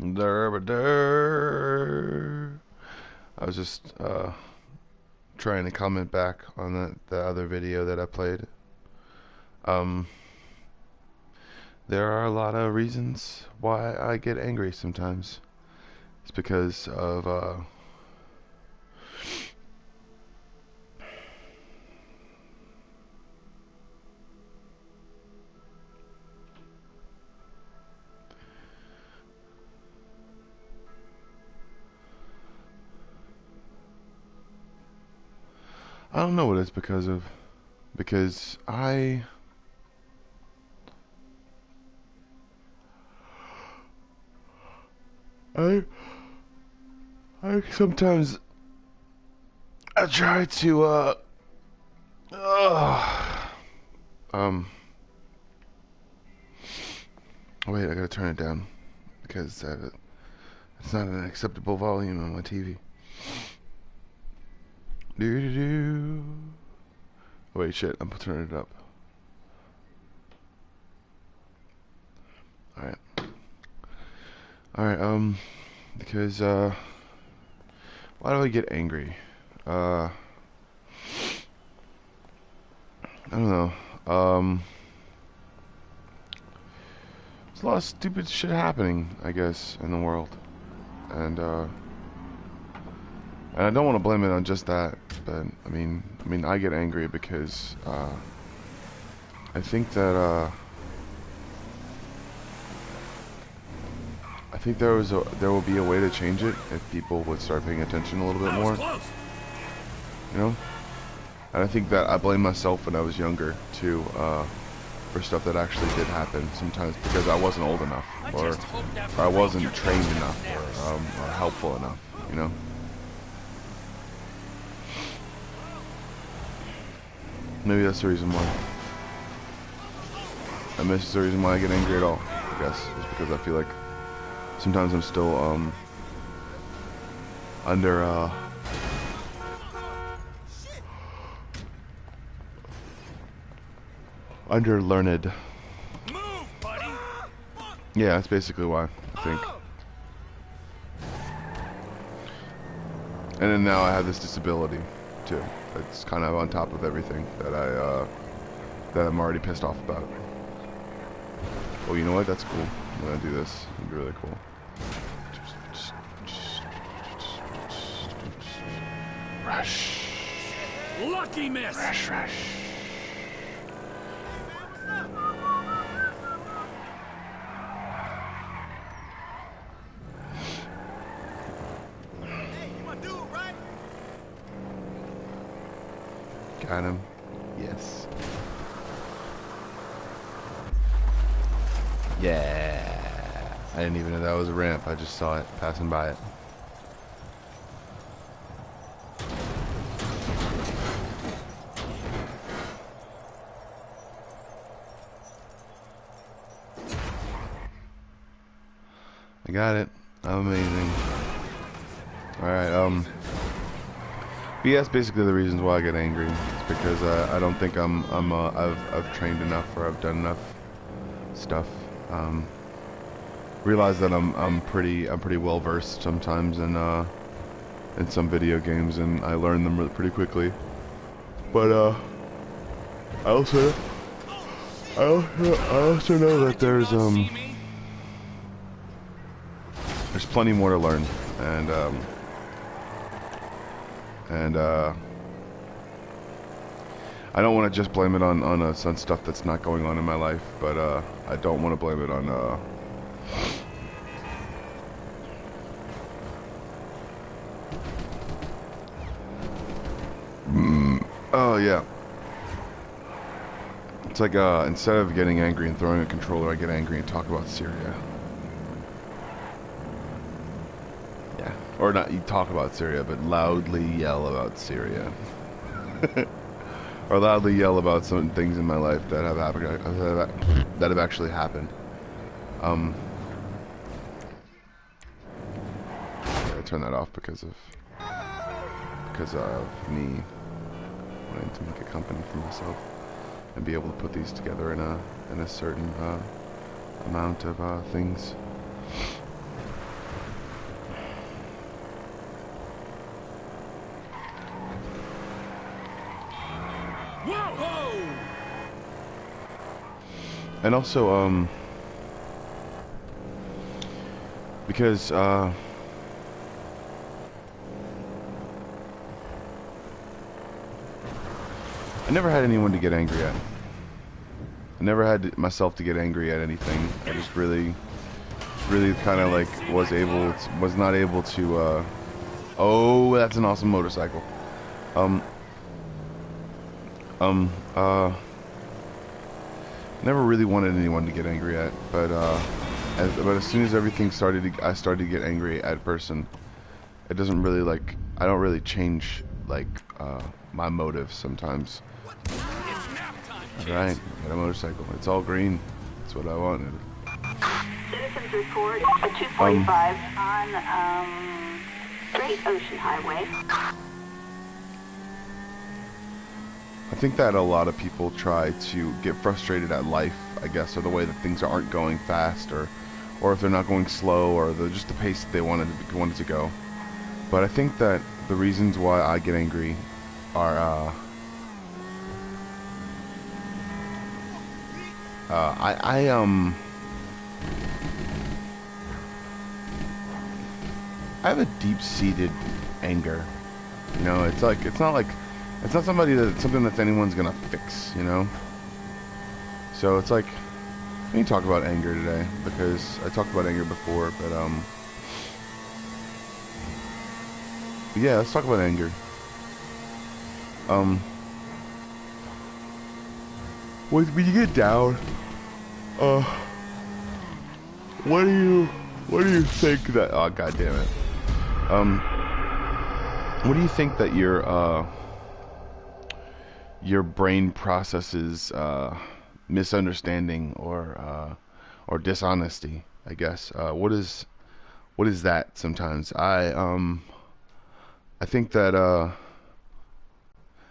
I was just trying to comment back on the other video that I played. Um, there are a lot of reasons why I get angry sometimes. It's because of I don't know what it's because of. Because I sometimes I try to wait, I gotta turn it down because it's not an acceptable volume on my TV. Do do do. Wait, shit, I'm turning it up. Alright. Alright, because, why do I get angry? I don't know. There's a lot of stupid shit happening, I guess, in the world. And I don't want to blame it on just that, but, I mean, I get angry because, I think that, I think there will be a way to change it if people would start paying attention a little bit more. You know? And I think that I blame myself when I was younger too, for stuff that actually did happen. Sometimes because I wasn't old enough, or I wasn't trained enough, or helpful enough. You know? Maybe that's the reason why. And this is the reason why I get angry at all. I guess is because I feel like sometimes I'm still under learned. Move, buddy. Yeah, that's basically why, I think. And then now I have this disability too. It's kind of on top of everything that that I'm already pissed off about. Oh, you know what? That's cool. I'm gonna do this. It'd be really cool. Rush. Lucky miss. Rush, rush. Got him. Yes. Yeah. I didn't even know that was a ramp. I just saw it passing by it. I got it. I'm amazing. Alright, but yeah, that's basically the reasons why I get angry. It's because I don't think I've trained enough or I've done enough stuff. Realize that I'm pretty well versed sometimes in some video games, and I learn them pretty quickly. But I also know that there's plenty more to learn, and I don't want to just blame it on some stuff that's not going on in my life, but I don't want to blame it on oh yeah. It's like instead of getting angry and throwing a controller, I get angry and talk about Syria. Yeah, or not. You talk about Syria, but loudly yell about Syria. Or loudly yell about some things in my life that have happened, that have actually happened. I turn that off because of me wanting to make a company for myself and be able to put these together in a certain amount of things. And also, because, I never had anyone to get angry at. I never had myself to get angry at anything. I just really kind of like was not able to, oh, that's an awesome motorcycle. Never really wanted anyone to get angry at, but as soon as everything started, I started to get angry at a person. It doesn't really like, I don't really change like my motives sometimes. Alright, got a motorcycle. It's all green. That's what I wanted. Citizens report a 245 on Great Ocean Highway. I think that a lot of people try to get frustrated at life, I guess, or the way that things aren't going fast, or if they're not going slow, or just the pace that they wanted to go. But I think that the reasons why I get angry are I have a deep-seated anger. You know, it's not something that anyone's gonna fix, you know? So it's like, we need to talk about anger today, because I talked about anger before, but yeah, let's talk about anger. When you get down, what do you think that, oh god damn it, what do you think that your brain processes misunderstanding or dishonesty, I guess? What is that sometimes? I think that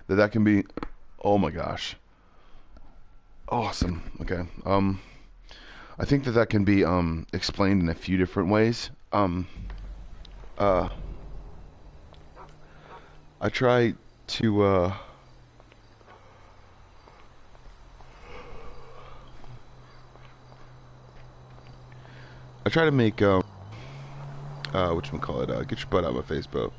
that can be, oh my gosh, awesome. Okay. I think that can be explained in a few different ways. I try to make whatchamacallit, get your butt out of my face, bro.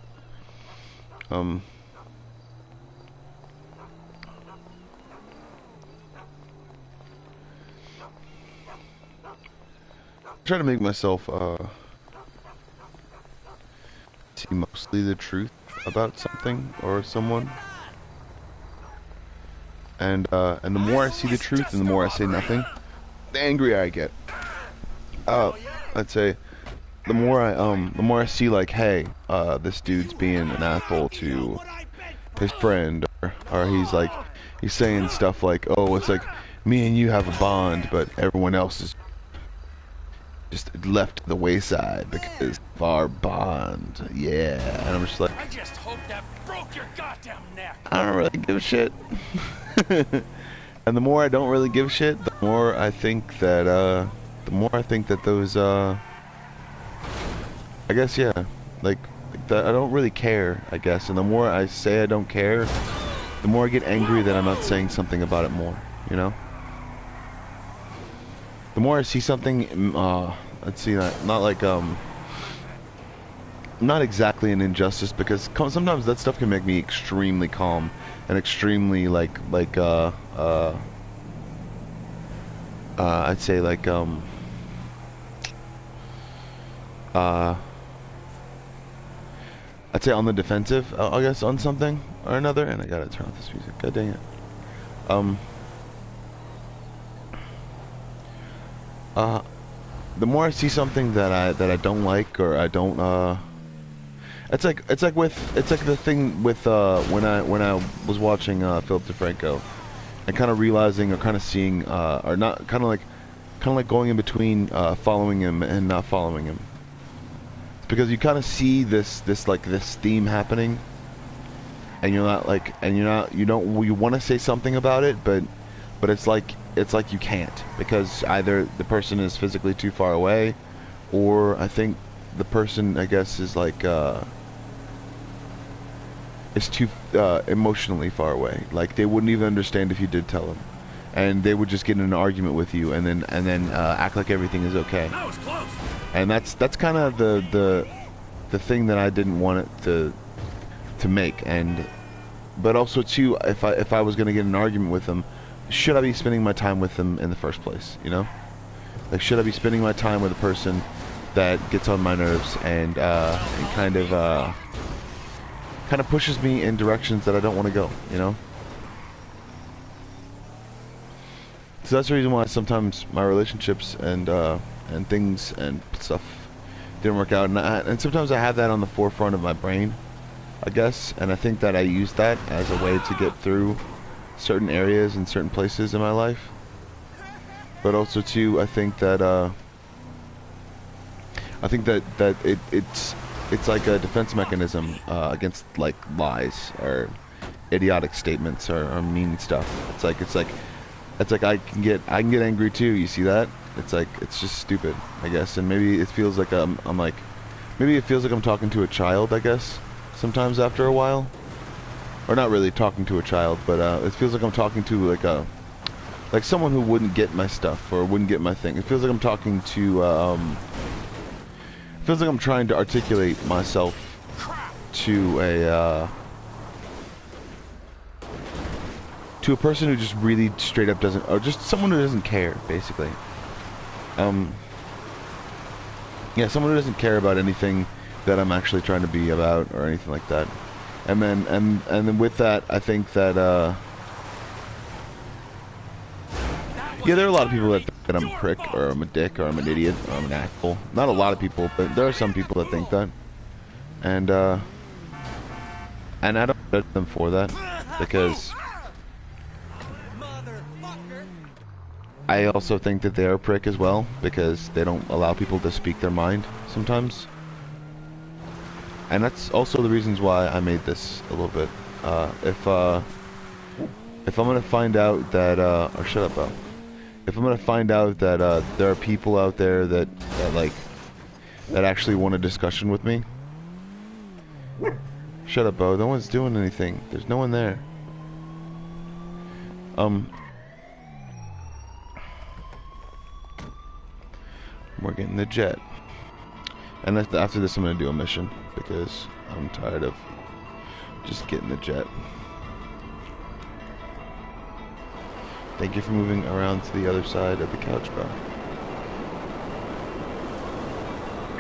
Try to make myself see mostly the truth about something or someone, and the more I see the truth and the more I say nothing, the angrier I get. I'd say the more I see like, hey, this dude's being an asshole to his friend, or he's saying stuff like, oh, it's like me and you have a bond, but everyone else is just left to the wayside because of our bond. Yeah, and I'm just like, I just hope that broke your goddamn neck. I don't really give a shit. And the more I don't really give a shit, the more I think that those I guess, yeah, like that, I don't really care, I guess. And the more I say I don't care, the more I get angry that I'm not saying something about it more, you know? The more I see something, let's see, not exactly an injustice, because sometimes that stuff can make me extremely calm and extremely I'd say I'd say on the defensive, I guess, on something or another. And I gotta turn off this music. God dang it. The more I see something that I don't like, or I don't, it's like the thing with when I was watching Philip DeFranco, and kind of realizing, or kind of seeing, or not, kind of like going in between following him and not following him. It's because you kind of see this theme happening, and you want to say something about it, but it's like you can't, because either the person is physically too far away, or I think the person, I guess, is like is too emotionally far away. Like, they wouldn't even understand if you did tell them. and they would just get in an argument with you, and then act like everything is okay. That was close. And that's kind of the thing that I didn't want it to make. And but also too, if I was gonna get in an argument with them, should I be spending my time with them in the first place? You know, like, should I be spending my time with a person that gets on my nerves and kind of pushes me in directions that I don't want to go? You know. So that's the reason why sometimes my relationships and things and stuff didn't work out, and sometimes I have that on the forefront of my brain, I guess, and I think that I use that as a way to get through certain areas and certain places in my life. But also too, I think that it's like a defense mechanism against like lies or idiotic statements or mean stuff. It's like I can get angry too. You see that? It's like, it's just stupid, I guess. And maybe it feels like maybe it feels like I'm talking to a child, I guess, sometimes after a while. Or not really talking to a child, but it feels like I'm talking to like someone who wouldn't get my stuff or wouldn't get my thing. It feels like I'm talking to it feels like I'm trying to articulate myself to a person who just really straight up doesn't, or just someone who doesn't care, basically. Yeah, someone who doesn't care about anything that I'm actually trying to be about or anything like that. And then with that, I think that yeah, there are a lot of people that think that I'm a prick or I'm a dick or I'm an idiot or I'm an asshole. Not a lot of people, but there are some people that think that. And I don't judge them for that, because I also think that they're a prick as well, because they don't allow people to speak their mind sometimes. And that's also the reasons why I made this a little bit. If I'm gonna find out that, or shut up, Bo. If I'm gonna find out that there are people out there that actually want a discussion with me. Shut up, Bo. No one's doing anything. There's no one there. We're getting the jet. And after this I'm going to do a mission, because I'm tired of just getting the jet. Thank you for moving around to the other side of the couch, bro.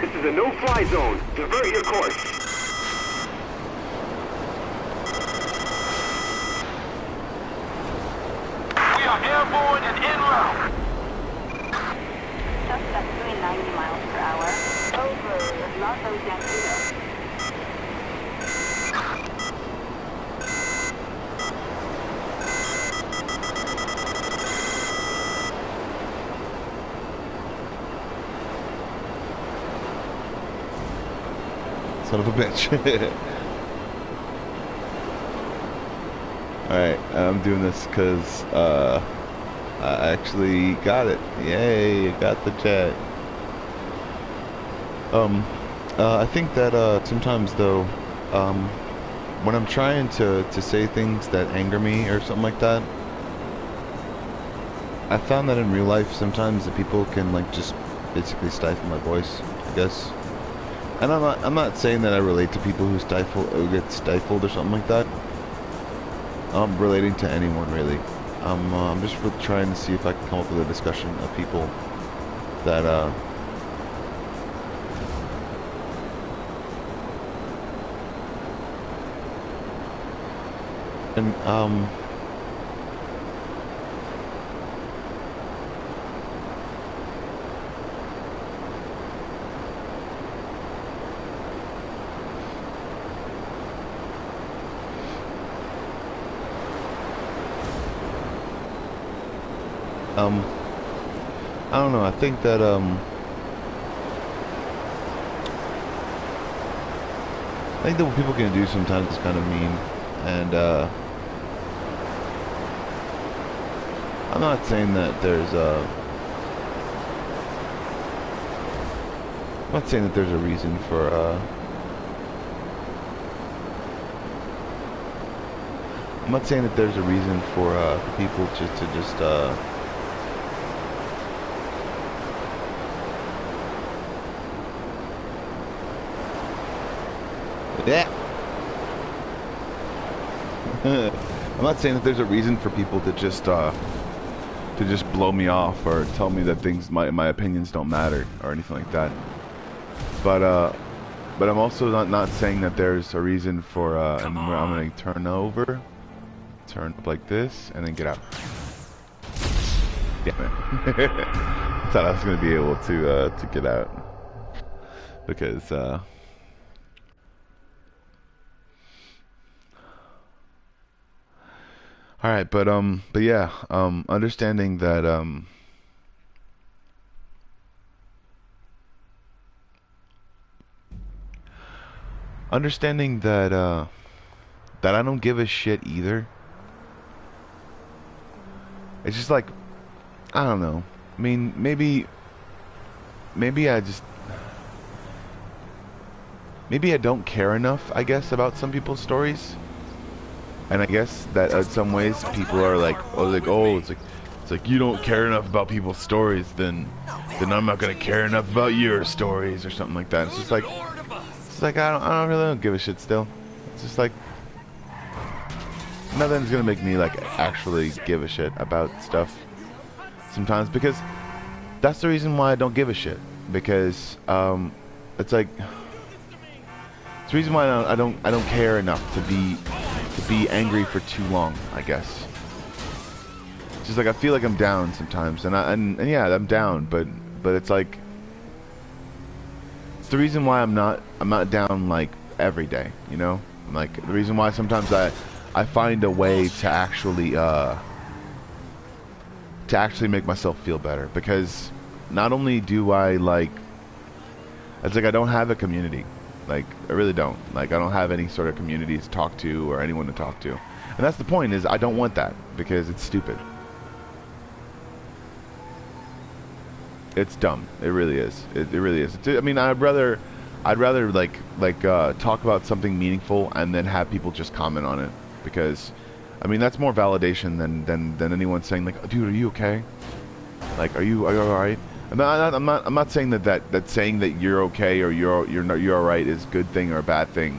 This is a no-fly zone. Divert your course. We are airborne and en route. Suspect doing 90 miles per hour. Over Los Angeles. Son of a bitch. Alright, I'm doing this because I actually got it. Yay, got the jet. I think that sometimes though, when I'm trying to say things that anger me or something like that, I found that in real life sometimes the people can like just basically stifle my voice, I guess. And I'm not saying that I relate to people who get stifled or something like that. I'm relating to anyone really. I'm just trying to see if I can come up with a discussion of people that I don't know, I think that what people can do sometimes is kind of mean, and I'm not saying that there's a reason for I'm not saying that there's a reason for people just to just yeah. I'm not saying that there's a reason for people to just blow me off or tell me that my opinions don't matter or anything like that. But I'm also not saying that there's a reason for and I'm gonna turn up like this and then get out. Damn it. Thought I was gonna be able to get out because all right, but yeah, understanding that that I don't give a shit either. It's just like, I don't know. I mean, maybe I don't care enough, I guess, about some people's stories. And I guess that in some ways people are like, oh, it's like you don't care enough about people's stories, then I'm not gonna care enough about your stories or something like that. It's just like I don't give a shit still. It's just like nothing's gonna make me like actually give a shit about stuff sometimes, because that's the reason why I don't give a shit, because it's like it's the reason why I don't care enough to be angry for too long, I guess. It's just like I feel like I'm down sometimes, and yeah, I'm down, but it's like it's the reason why I'm not down like every day, you know? Like the reason why sometimes I find a way to actually make myself feel better, because not only do I like, it's like I don't have a community. Like, I really don't. Like, I don't have any sort of community to talk to or anyone to talk to. And that's the point, is I don't want that, because it's stupid. It's dumb. It really is. It really is. I mean, I'd rather like talk about something meaningful and then have people just comment on it, because I mean, that's more validation than anyone saying like, dude, are you okay? Like, are you all right? I'm not saying that saying that you're okay or you're all right is a good thing or a bad thing,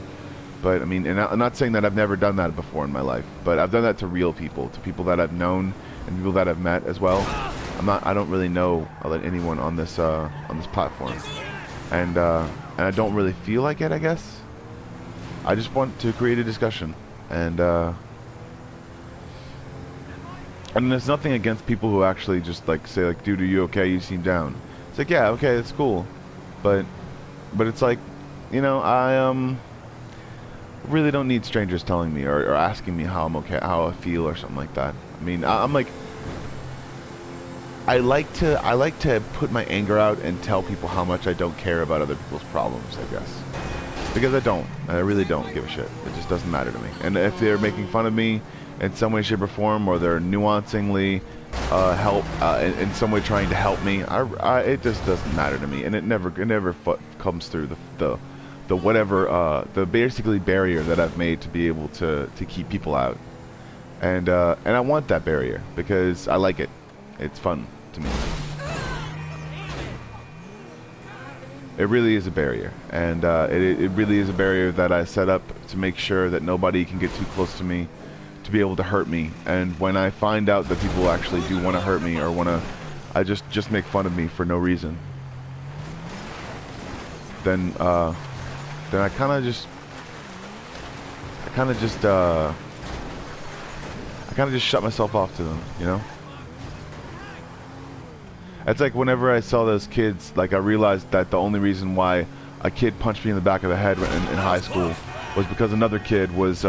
but I mean, and I'm not saying that I've never done that before in my life, but I've done that to real people, to people that I've known and people that I've met as well. I don't really know anyone on this platform, and I don't really feel like it, I guess. I just want to create a discussion, and there's nothing against people who actually just like say like, dude, are you okay? You seem down. It's like, yeah, okay, that's cool, but it's like, you know, I really don't need strangers telling me or asking me how I'm okay, how I feel or something like that. I mean, I'm like, I like to put my anger out and tell people how much I don't care about other people's problems, I guess. Because I really don't give a shit. It just doesn't matter to me. And if they're making fun of me in some way, shape, or form, or they're nuancingly in some way trying to help me, it just doesn't matter to me. And it never comes through the whatever the basically barrier that I've made to be able to keep people out. And I want that barrier because I like it. It's fun to me. It really is a barrier, and it really is a barrier that I set up to make sure that nobody can get too close to me to be able to hurt me. And when I find out that people actually do want to hurt me or want to just make fun of me for no reason, then I kind of just shut myself off to them, you know? It's like whenever I saw those kids, like I realized that the only reason why a kid punched me in the back of the head in high school was because another kid was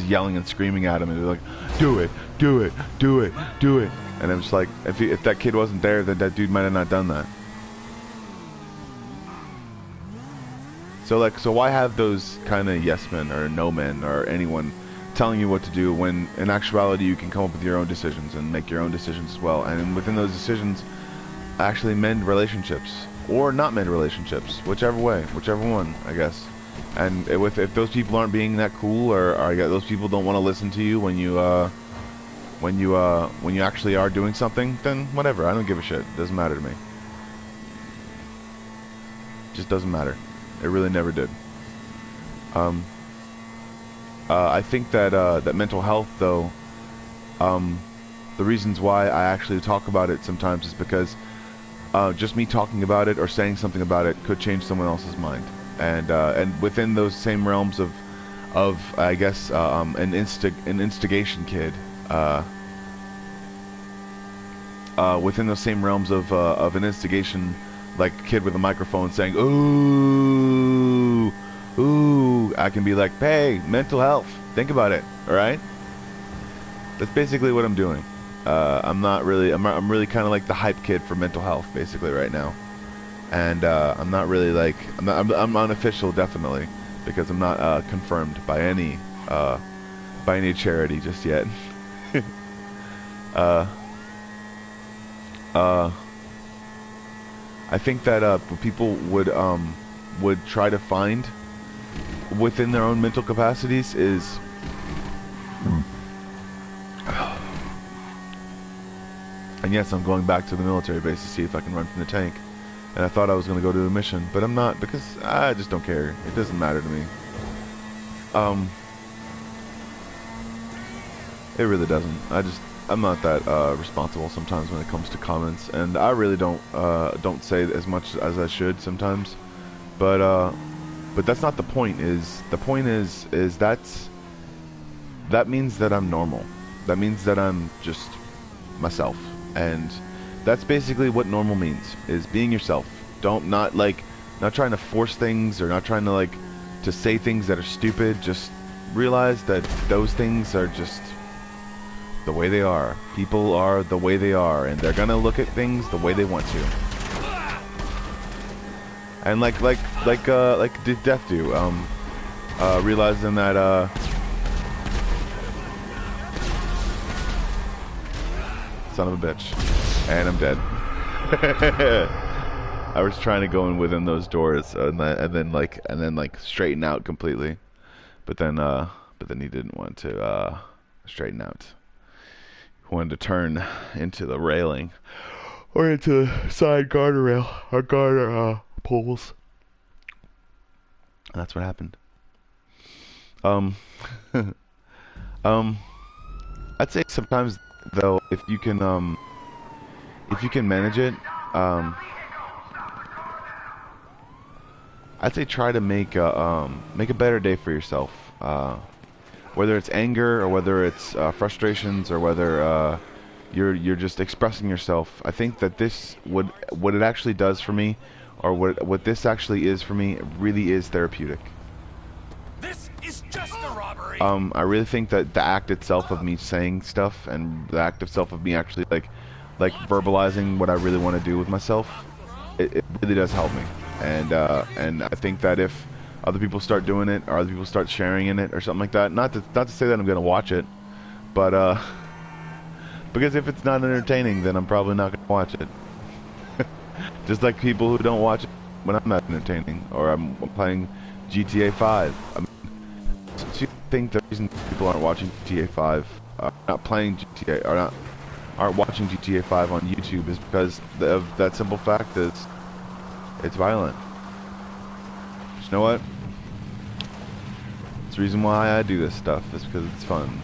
yelling and screaming at him, and they were like, do it, do it, do it, do it. And I'm just like, if that kid wasn't there, then that dude might have not done that. So why have those kind of yes men or no men or anyone telling you what to do, when in actuality you can come up with your own decisions and make your own decisions as well, and within those decisions actually mend relationships or not mend relationships, whichever way, whichever one, I guess. And if those people aren't being that cool, or those people don't want to listen to you when you actually are doing something, then whatever. I don't give a shit. It doesn't matter to me. Just doesn't matter. It really never did. I think that that mental health, though, the reasons why I actually talk about it sometimes is because just me talking about it or saying something about it could change someone else's mind, and within those same realms of I guess an instigation kid, within those same realms of an instigation, like a kid with a microphone saying ooh, ooh, I can be like, hey, mental health, think about it, all right? That's basically what I'm doing. I'm really kind of like the hype kid for mental health basically right now, and I'm not really like I'm unofficial, definitely, because I'm not confirmed by any charity just yet. I think that people would try to find within their own mental capacities is and yes, I'm going back to the military base to see if I can run from the tank. And I thought I was going to go to a mission, but I'm not, because I just don't care. It doesn't matter to me. It really doesn't. I'm not that responsible sometimes when it comes to comments, and I really don't say as much as I should sometimes. But that's not the point. The point is that means that I'm normal. That means that I'm just myself. And that's basically what normal means, is being yourself. Not trying to force things, or not trying to to say things that are stupid. Just realize that those things are just the way they are. People are the way they are, and they're gonna look at things the way they want to. And like did Death do, realizing that son of a bitch, and I'm dead. I was trying to go in within those doors, and then straighten out completely, but then he didn't want to straighten out. He wanted to turn into the railing, or into the side guardrail, or guard poles. And that's what happened. I'd say sometimes, though, if you can manage it, I'd say try to make a better day for yourself. Whether it's anger, or whether it's frustrations, or whether you're just expressing yourself. I think that what it actually does for me, or what this actually is for me, really is therapeutic. This is just a robbery. I really think that the act itself of me saying stuff, and the act itself of me actually like verbalizing what I really want to do with myself, it really does help me. And I think that if other people start doing it, or other people start sharing in it, or something like that, not to say that I'm gonna watch it, but because if it's not entertaining, then I'm probably not gonna watch it. Just like people who don't watch it when I'm not entertaining, or I'm playing GTA 5. I mean, do you think the reason people aren't watching GTA 5, not playing GTA, or aren't watching GTA 5 on YouTube, is because of that simple fact is it's violent. You know what? It's the reason why I do this stuff, is because it's fun.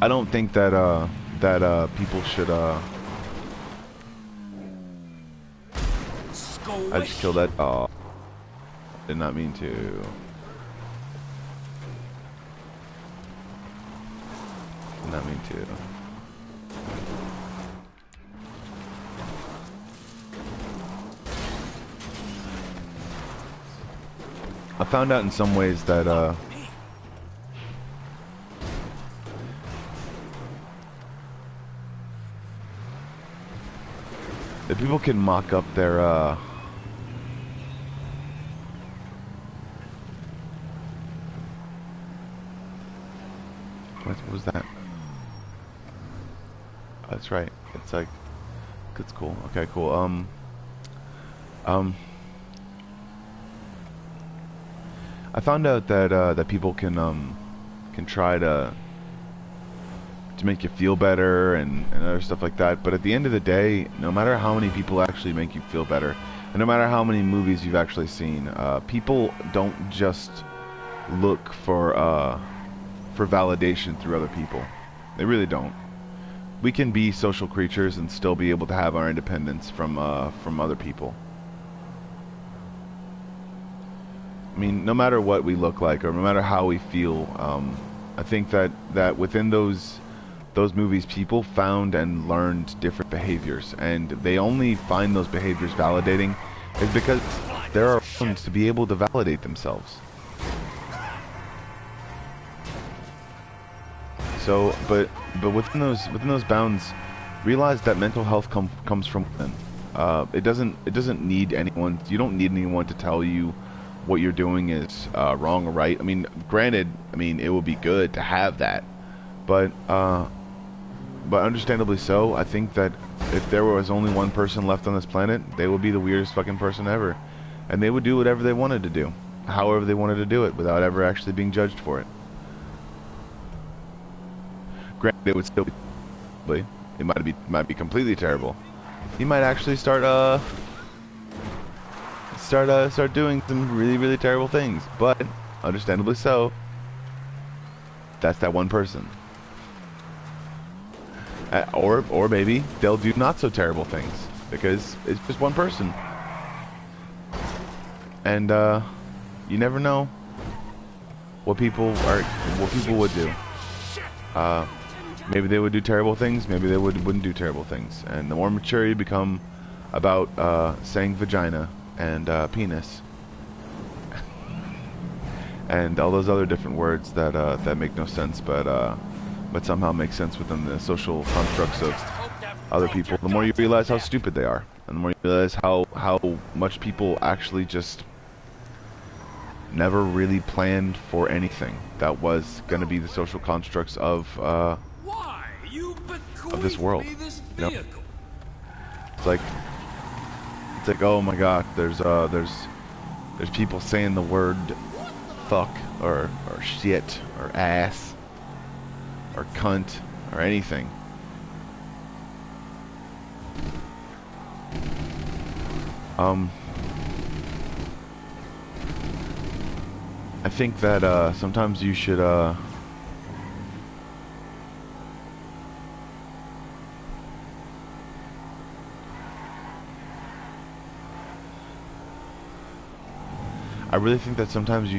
I don't think that people should I just killed that. Oh, did not mean to. Did not mean to. I found out in some ways that that people can mock up their what was that? Oh, that's right. It's like, it's cool. Okay, cool. I found out that that people can try to make you feel better and other stuff like that. But at the end of the day, no matter how many people actually make you feel better, and no matter how many movies you've actually seen, people don't just look for validation through other people. They really don't. We can be social creatures and still be able to have our independence from other people. I mean, no matter what we look like or no matter how we feel, I think that within those movies, people found and learned different behaviors, and they only find those behaviors validating is because there are ones to be able to validate themselves. So, but within those bounds, realize that mental health comes from within. It doesn't need anyone. You don't need anyone to tell you what you're doing is wrong or right. I mean, granted, it would be good to have that, but understandably so. I think that if there was only one person left on this planet, they would be the weirdest fucking person ever, and they would do whatever they wanted to do, however they wanted to do it, without ever actually being judged for it. Granted, it would still be, it might be completely terrible. You might actually start doing some really, really terrible things, but understandably so. That's that one person. Or maybe they'll do not so terrible things because it's just one person, and you never know what people would do. Maybe they would do terrible things. Maybe they wouldn't do terrible things. And the more mature you become about saying vagina and penis and all those other different words that make no sense, but somehow make sense within the social constructs of other people, the more you realize how stupid they are, and the more you realize how much people actually just never really planned for anything that was going to be the social constructs of this world. You know? It's like, oh my god, there's people saying the word fuck or shit or ass or cunt or anything. I think that sometimes you should I really think that sometimes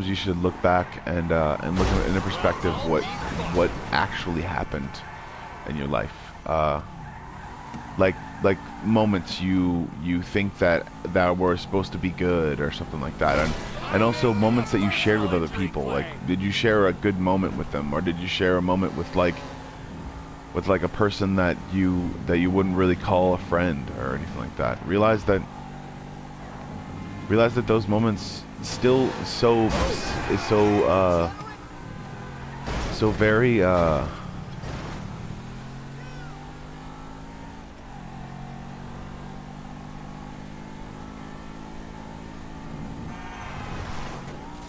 you should look back and look at it in a perspective what actually happened in your life. Like moments you think that were supposed to be good or something like that, and also moments that you shared with other people. Like, did you share a good moment with them, or did you share a moment with like a person that you wouldn't really call a friend or anything like that? Realize that those moments still so very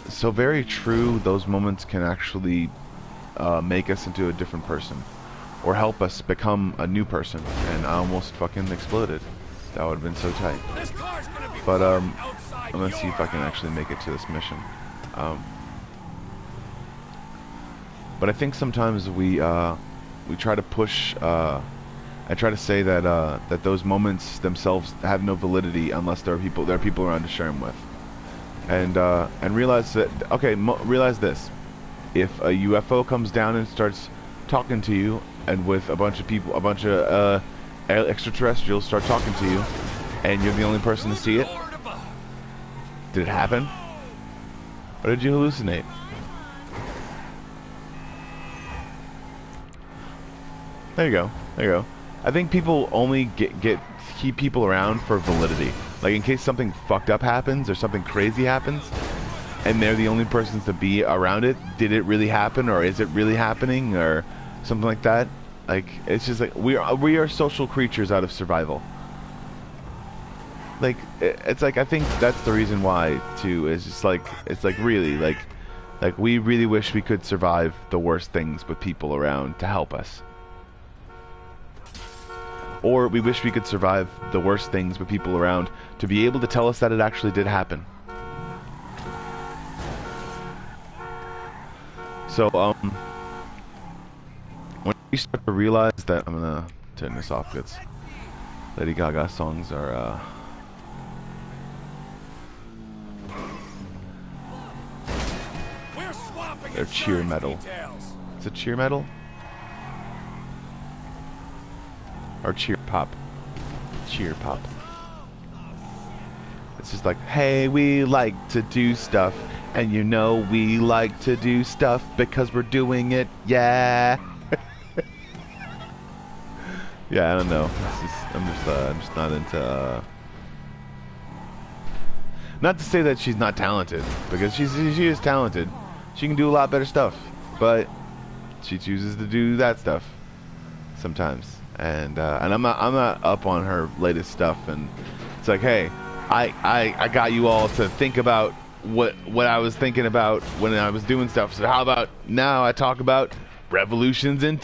so very true. Those moments can actually make us into a different person, or help us become a new person. And I almost fucking exploded. That would have been so tight. But I'm gonna see if I can actually make it to this mission. But I think sometimes we try to push and try to say that those moments themselves have no validity unless there are people around to share them with. And realize that, okay, realize this: if a UFO comes down and starts talking to you, and with a bunch of extraterrestrials start talking to you, and you're the only person to see it, did it happen? Or did you hallucinate? There you go. There you go. I think people only keep people around for validity. Like, in case something fucked up happens or something crazy happens, and they're the only persons to be around it. Did it really happen, or is it really happening, or something like that? Like, it's just like we are social creatures out of survival. like it's like I think that's the reason why too. Is just like it's like really like we really wish we could survive the worst things with people around to help us. Or we wish we could survive the worst things with people around to be able to tell us that it actually did happen. So, when you start to realize that, I'm gonna turn this off because Lady Gaga songs are, they're cheer metal. Is it cheer metal? Or cheer pop? Cheer pop. It's just like, hey, we like to do stuff, and you know we like to do stuff because we're doing it, yeah. Yeah, I don't know. I'm just not into. Not to say that she's not talented, because she is talented. She can do a lot better stuff, but she chooses to do that stuff sometimes. And I'm not up on her latest stuff, and it's like, hey, I got you all to think about what I was thinking about when I was doing stuff. So how about now I talk about revolutions in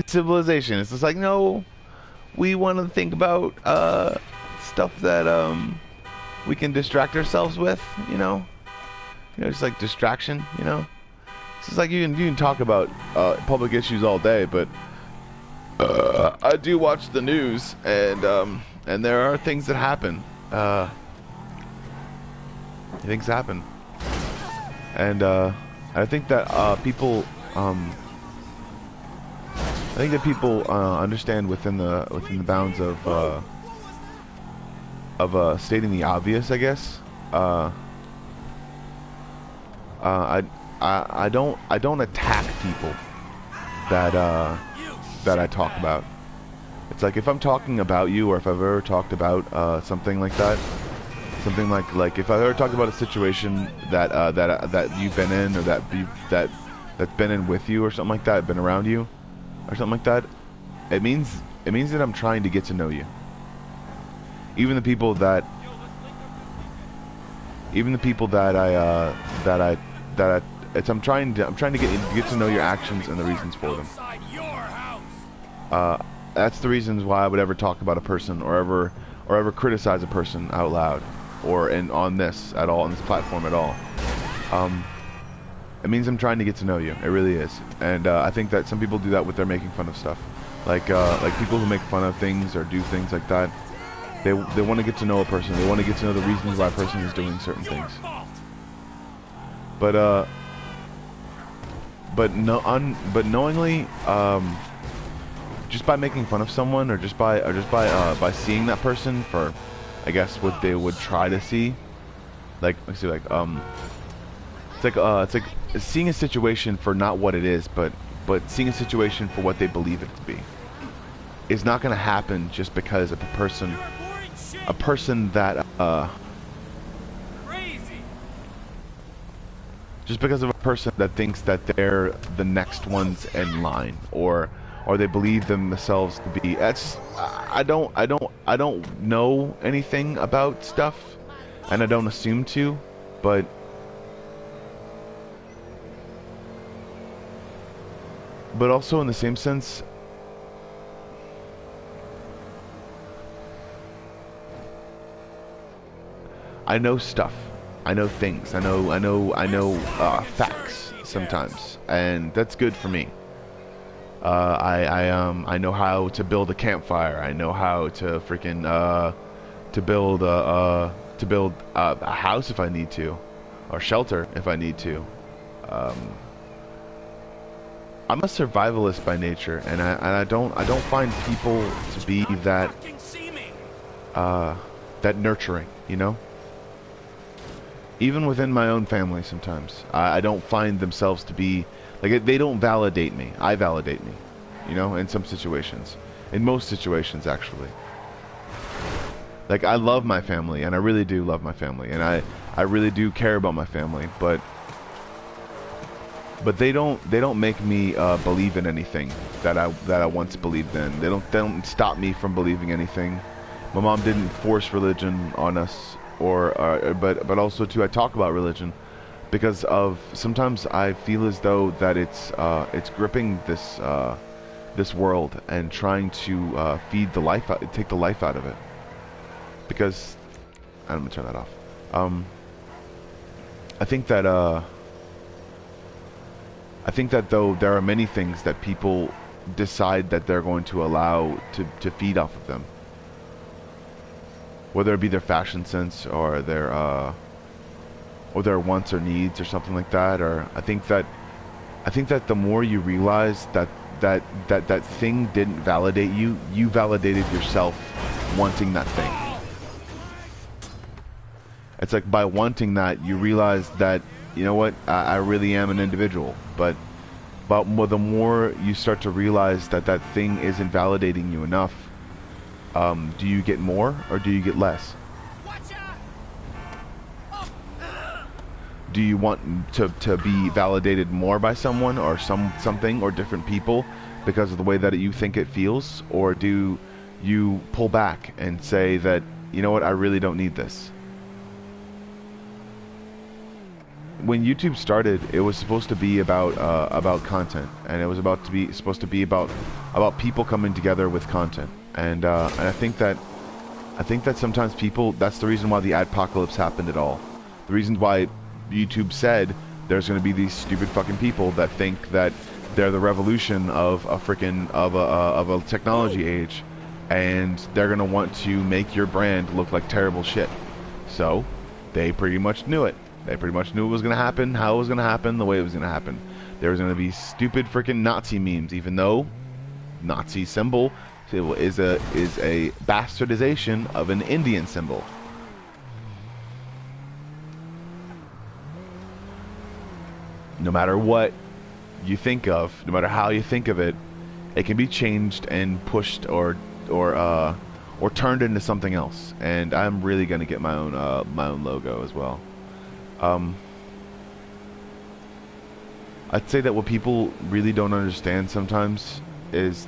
civilization? It's just like, no, we want to think about stuff that we can distract ourselves with, you know, just like distraction, you know. It's just like you can talk about public issues all day, but I do watch the news, and there are things that happen. Things happen, and I think that people understand within the bounds of stating the obvious, I guess. I don't attack people that I talk about. It's like if I'm talking about you, or if I've ever talked about something like that, something like if I've ever talked about a situation that you've been in, or that's been in with you, or something like that, been around you, or something like that, it means that I'm trying to get to know you. Even the people that I'm trying to get to know your actions and the reasons for them. That's the reasons why I would ever talk about a person, or ever criticize a person out loud, or on this platform at all. It means I'm trying to get to know you. It really is. And I think that some people do that with their making fun of stuff, like people who make fun of things or do things like that. They want to get to know a person. They want to get to know the reasons why a person is doing certain things. But knowingly, just by making fun of someone, or just by seeing that person for, I guess, what they would try to see, it's like seeing a situation for not what it is, but seeing a situation for what they believe it to be, is not going to happen just because of a person that just because of a person that thinks that they're the next ones in line, or they believe themselves to be. I don't know anything about stuff, and I don't assume to, but also in the same sense, I know stuff. I know things. I know facts sometimes, and that's good for me. I know how to build a campfire. I know how to freaking to build a house if I need to, or shelter if I need to. I'm a survivalist by nature, and I don't find people to be that nurturing, you know. Even within my own family, sometimes I don't find themselves to be like, they don't validate me. I validate me, you know, in some situations, in most situations actually. Like, I love my family, and I really do love my family, and I really do care about my family, but they don't make me believe in anything that I once believed in. They don't stop me from believing anything. My mom didn't force religion on us, but also too I talk about religion because of sometimes I feel as though that it's gripping this world and trying to feed the life out, take the life out of it. Because I'm gonna turn that off. I think that though there are many things that people decide that they're going to allow to feed off of them, whether it be their fashion sense or their wants or needs or something like that. Or I think that the more you realize that thing didn't validate you, you validated yourself wanting that thing. It's like by wanting that, you realize that, you know what, I really am an individual. But the more you start to realize that that thing isn't validating you enough, do you get more or do you get less? Do you want to be validated more by someone or something or different people because of the way that you think it feels? Or do you pull back and say that, you know what, I really don't need this? When YouTube started, it was supposed to be about content, and it was supposed to be about people coming together with content, and I think that sometimes people, that's the reason why the adpocalypse happened at all. The reason why YouTube said there's going to be these stupid fucking people that think that they're the revolution of a technology age, and they're going to want to make your brand look like terrible shit. So they pretty much knew it. They pretty much knew it was going to happen, how it was going to happen, the way it was going to happen. There was going to be stupid freaking Nazi memes, even though Nazi symbol is a bastardization of an Indian symbol. No matter what you think of, no matter how you think of it, it can be changed and pushed or turned into something else. And I'm really going to get my own logo as well. I'd say that what people really don't understand sometimes is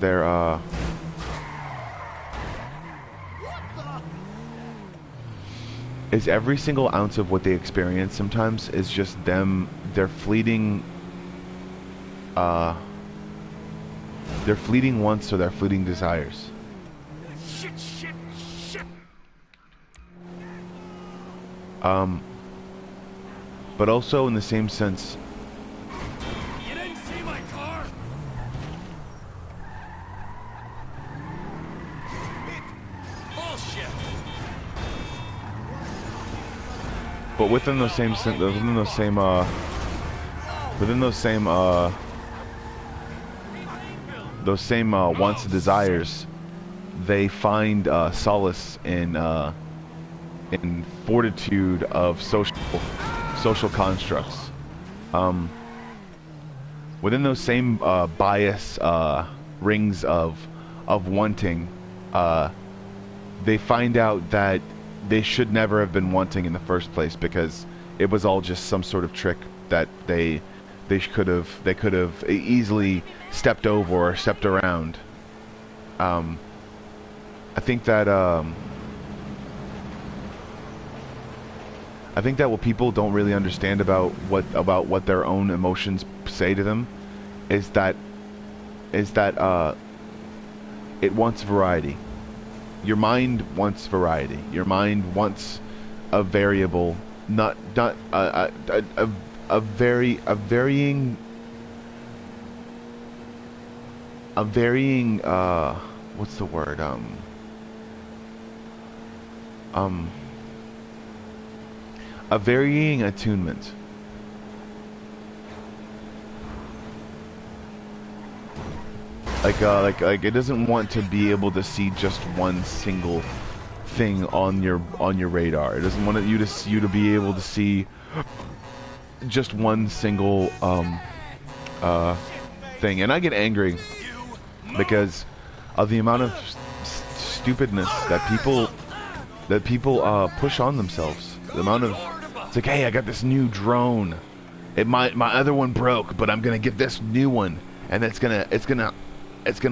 is every single ounce of what they experience sometimes is just them, their fleeting wants or their fleeting desires. Shit. But also in the same sense, You didn't see my car? Bullshit. but within those same wants and desires, they find solace in fortitude of social constructs. Within those same bias rings of wanting, they find out that they should never have been wanting in the first place, because it was all just some sort of trick that they could have easily stepped over or stepped around. I think that what people don't really understand about what their own emotions say to them is that it wants variety. Your mind wants variety. Your mind wants a variable, not a varying what's the word, a varying attunement. Like it doesn't want to be able to see just one single thing on your radar. It doesn't want you to be able to see just one single thing. And I get angry because of the amount of stupidness that people push on themselves. The amount of, it's like, hey, I got this new drone. My other one broke, but I'm gonna get this new one, and it's gonna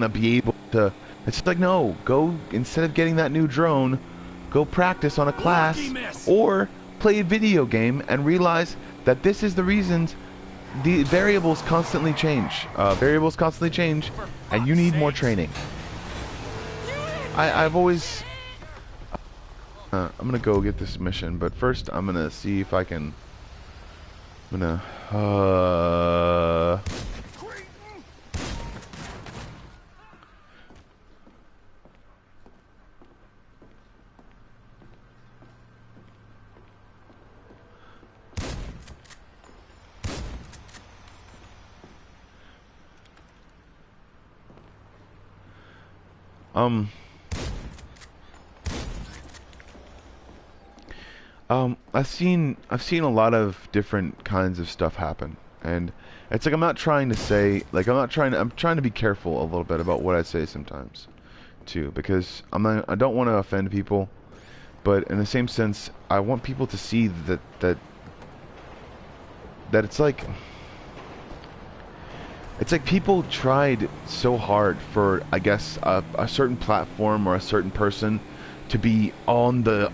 be able It's like, no, go, instead of getting that new drone, go practice on a class or play a video game and realize that this is the reasons the variables constantly change. And you need more training. I've always... I'm gonna go get this mission, but first I'm gonna see if I can... I'm gonna... I've seen a lot of different kinds of stuff happen, and it's like I'm not trying to say, like I'm trying to be careful a little bit about what I say sometimes, too, because I don't want to offend people, but in the same sense, I want people to see that it's like people tried so hard for, I guess, a certain platform or a certain person to be on the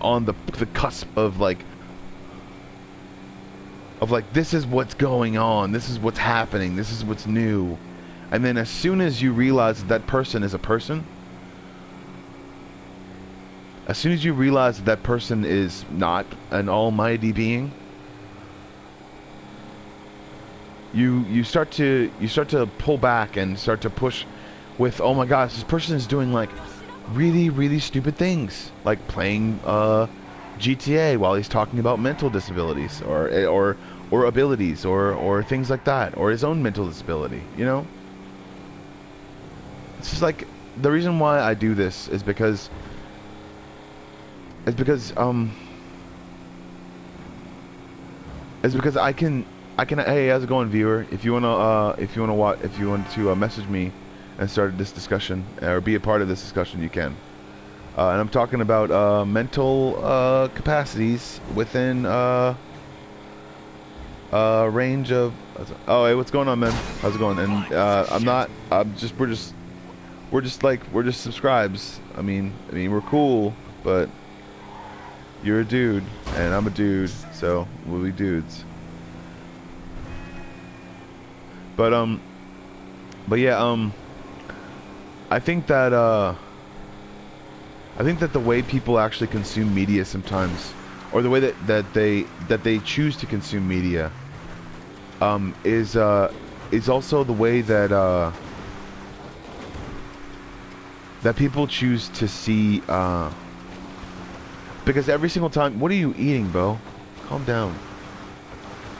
cusp of like this is what's going on, this is what's happening, this is what's new, and then as soon as you realize that person is a person, as soon as you realize that person is not an almighty being, you start to pull back and start to push with, oh my gosh, this person is doing like really stupid things, like playing GTA while he's talking about mental disabilities or abilities or things like that, or his own mental disability, you know? It's just like, the reason why I do this is because I can hey, how's it going, viewer? If you want to message me and start this discussion or be a part of this discussion, you can. And I'm talking about mental capacities within range of... Oh, hey, what's going on, man? How's it going? And we're just subscribes. I mean we're cool, but you're a dude and I'm a dude, so we'll be dudes. But yeah, I think that the way people actually consume media sometimes, or the way that they choose to consume media, is also the way that people choose to see. Because every single time, what are you eating, Bo? Calm down.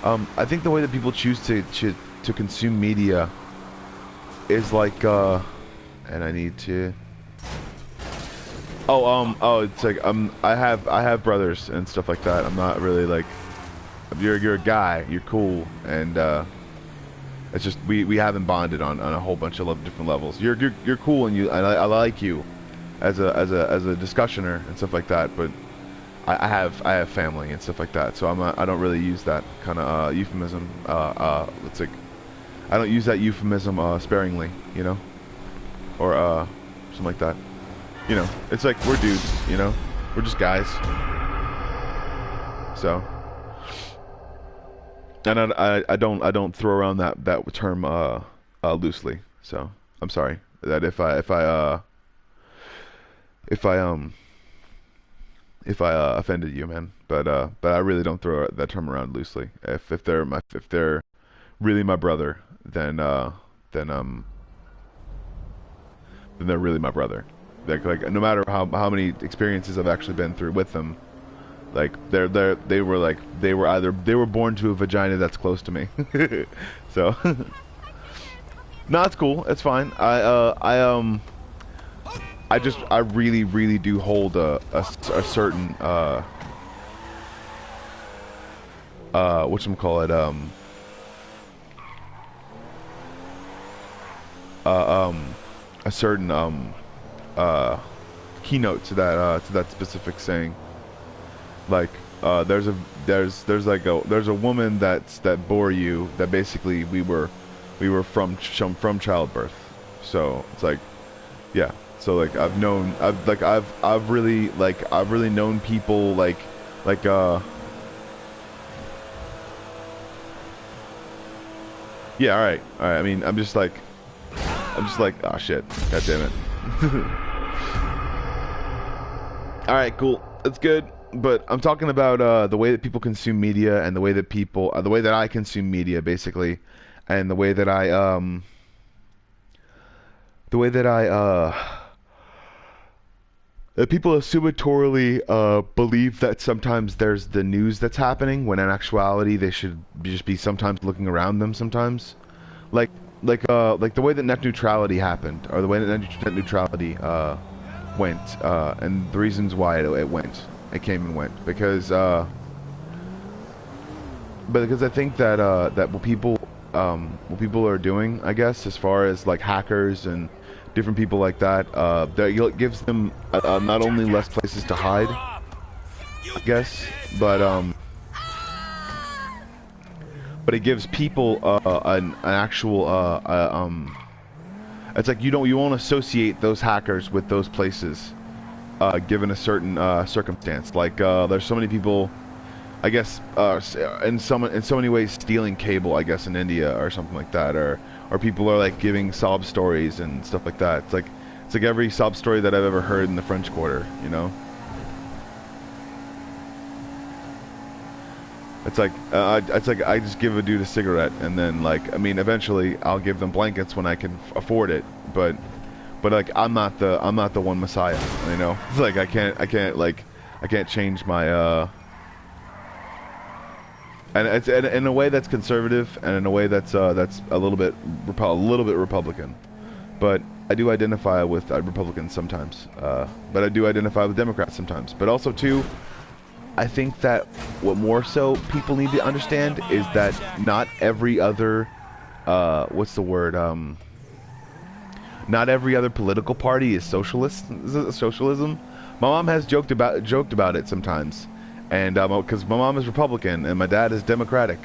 I think the way that people choose to consume media is like, and I need to. Oh, it's like I have brothers and stuff like that. I'm not really like, you're a guy, you're cool, and it's just we haven't bonded on a whole bunch of different levels. You're cool, and I like you as a discussioner and stuff like that, but I have family and stuff like that, so I don't really use that kind of euphemism. It's like, I don't use that euphemism sparingly, you know, or something like that. You know, it's like, we're dudes, you know, we're just guys. So, and I don't throw around that term loosely. So I'm sorry that if I offended you, man. But I really don't throw that term around loosely. If they're really my brother, then they're really my brother. Like no matter how many experiences I've actually been through with them, like they were born to a vagina that's close to me. So no, it's cool. It's fine. I really do hold a certain whatchamacallit, a certain keynote to that specific saying. Like there's a woman that bore you, that basically we were from childbirth. So it's like, yeah, So like I've really known people like yeah, all right. I mean, I'm just like, oh shit, god damn it. All right, cool, that's good. But I'm talking about the way that people consume media, and the way that the way that I consume media, basically, and the way that that people assumatorily believe that sometimes there's the news that's happening, when in actuality they should just be sometimes looking around them sometimes. Like the way that net neutrality happened, or the way that net neutrality went, and the reasons why it went. It came and went. Because I think that what people are doing, I guess, as far as like hackers and different people like that, that gives them not only less places to hide, I guess, but it gives people an actual it's like you won't associate those hackers with those places, given a certain circumstance. Like there's so many people, I guess, in so many ways stealing cable, I guess, in India or something like that, or people are like giving sob stories and stuff like that. It's like every sob story that I've ever heard in the French Quarter, you know. It's like I just give a dude a cigarette, and then like, I mean, eventually I'll give them blankets when I can afford it, but like I'm not the one messiah, you know. It's like I can't change my and it's in a way that's conservative, and in a way that's a little bit Republican, but I do identify with Republicans sometimes, but I do identify with Democrats sometimes. But also too, I think that what more so people need to understand is that not every other not every other political party is socialism. My mom has joked about it sometimes. And because my mom is Republican and my dad is Democratic.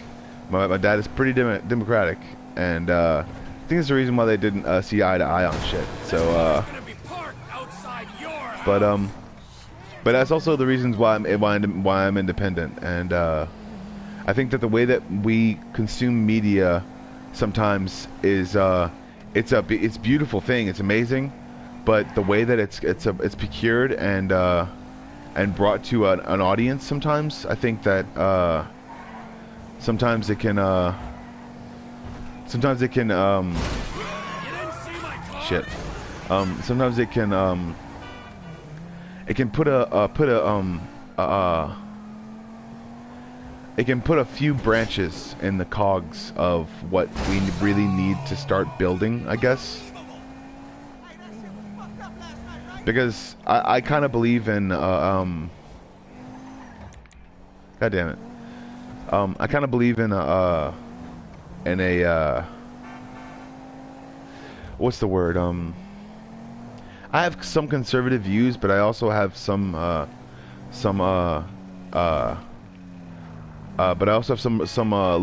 My dad is pretty democratic, and I think it's the reason why they didn't see eye to eye on shit. So, but that's also the reasons why I'm independent. And I think that the way that we consume media sometimes is it's a beautiful thing. It's amazing, but the way that it's procured and brought to an audience sometimes, I think that sometimes it can sometimes it can put a few branches in the cogs of what we really need to start building, I guess. Because I kind of believe in God damn it, I kind of believe in a what's the word, I have some conservative views, but I also have some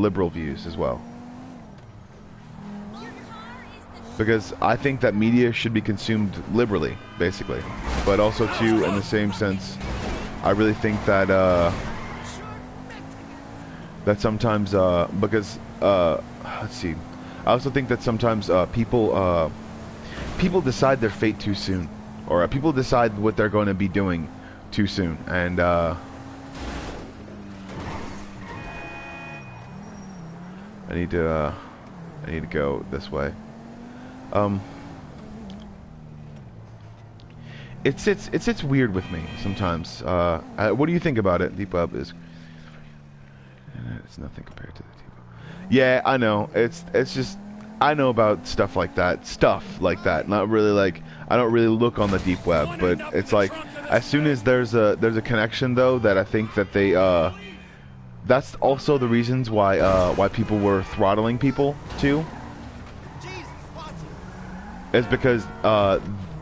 liberal views as well. Because I think that media should be consumed liberally, basically. But also, too, in the same sense, I really think that that sometimes, because let's see, I also think that sometimes people decide their fate too soon, or people decide what they're going to be doing too soon, and I need to go this way. It sits weird with me sometimes. What do you think about it? Deep Web is, it's nothing compared to the Deep Web. Yeah, I know. It's just, I know about stuff like that. Not really, like, I don't really look on the Deep Web, but it's like, as soon as there's a connection, though, that I think that they that's also the reasons why people were throttling people too. Is because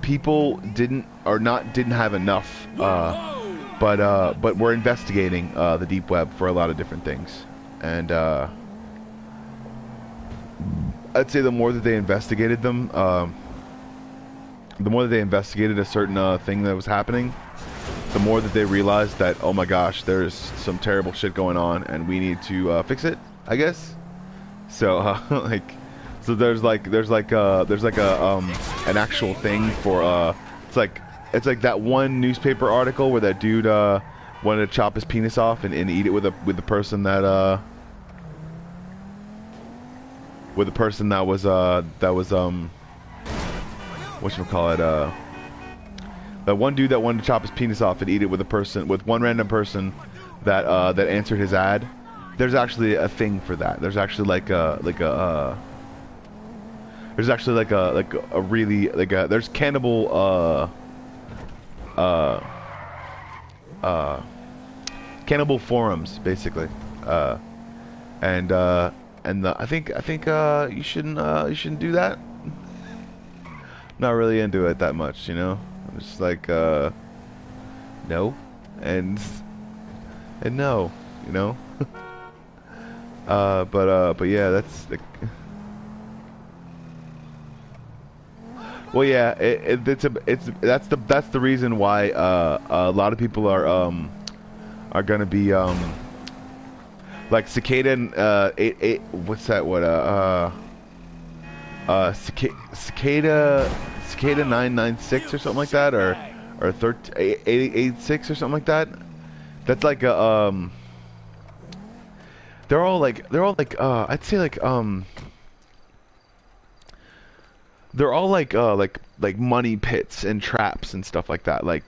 people didn't have enough, but we're investigating the Deep Web for a lot of different things, and I'd say the more that they investigated them, the more that they investigated a certain thing that was happening, the more that they realized that, oh my gosh, there's some terrible shit going on, and we need to fix it, I guess. So like, so there's like an actual thing for it's like that one newspaper article where that dude wanted to chop his penis off and eat it with the person that was whatchamacallit, that one dude that wanted to chop his penis off and eat it with one random person that answered his ad. There's actually a thing for that. There's actually there's cannibal cannibal forums basically, and I think you shouldn't do that. Not really into it that much, you know. I'm just like no, and no, you know. But yeah, that's the. Well, yeah, that's the reason why a lot of people are gonna be like cicada and what's that, what cicada 996 or something like that, or 886 or something like that. That's like a they're all like I'd say like they're all like money pits and traps and stuff like that. Like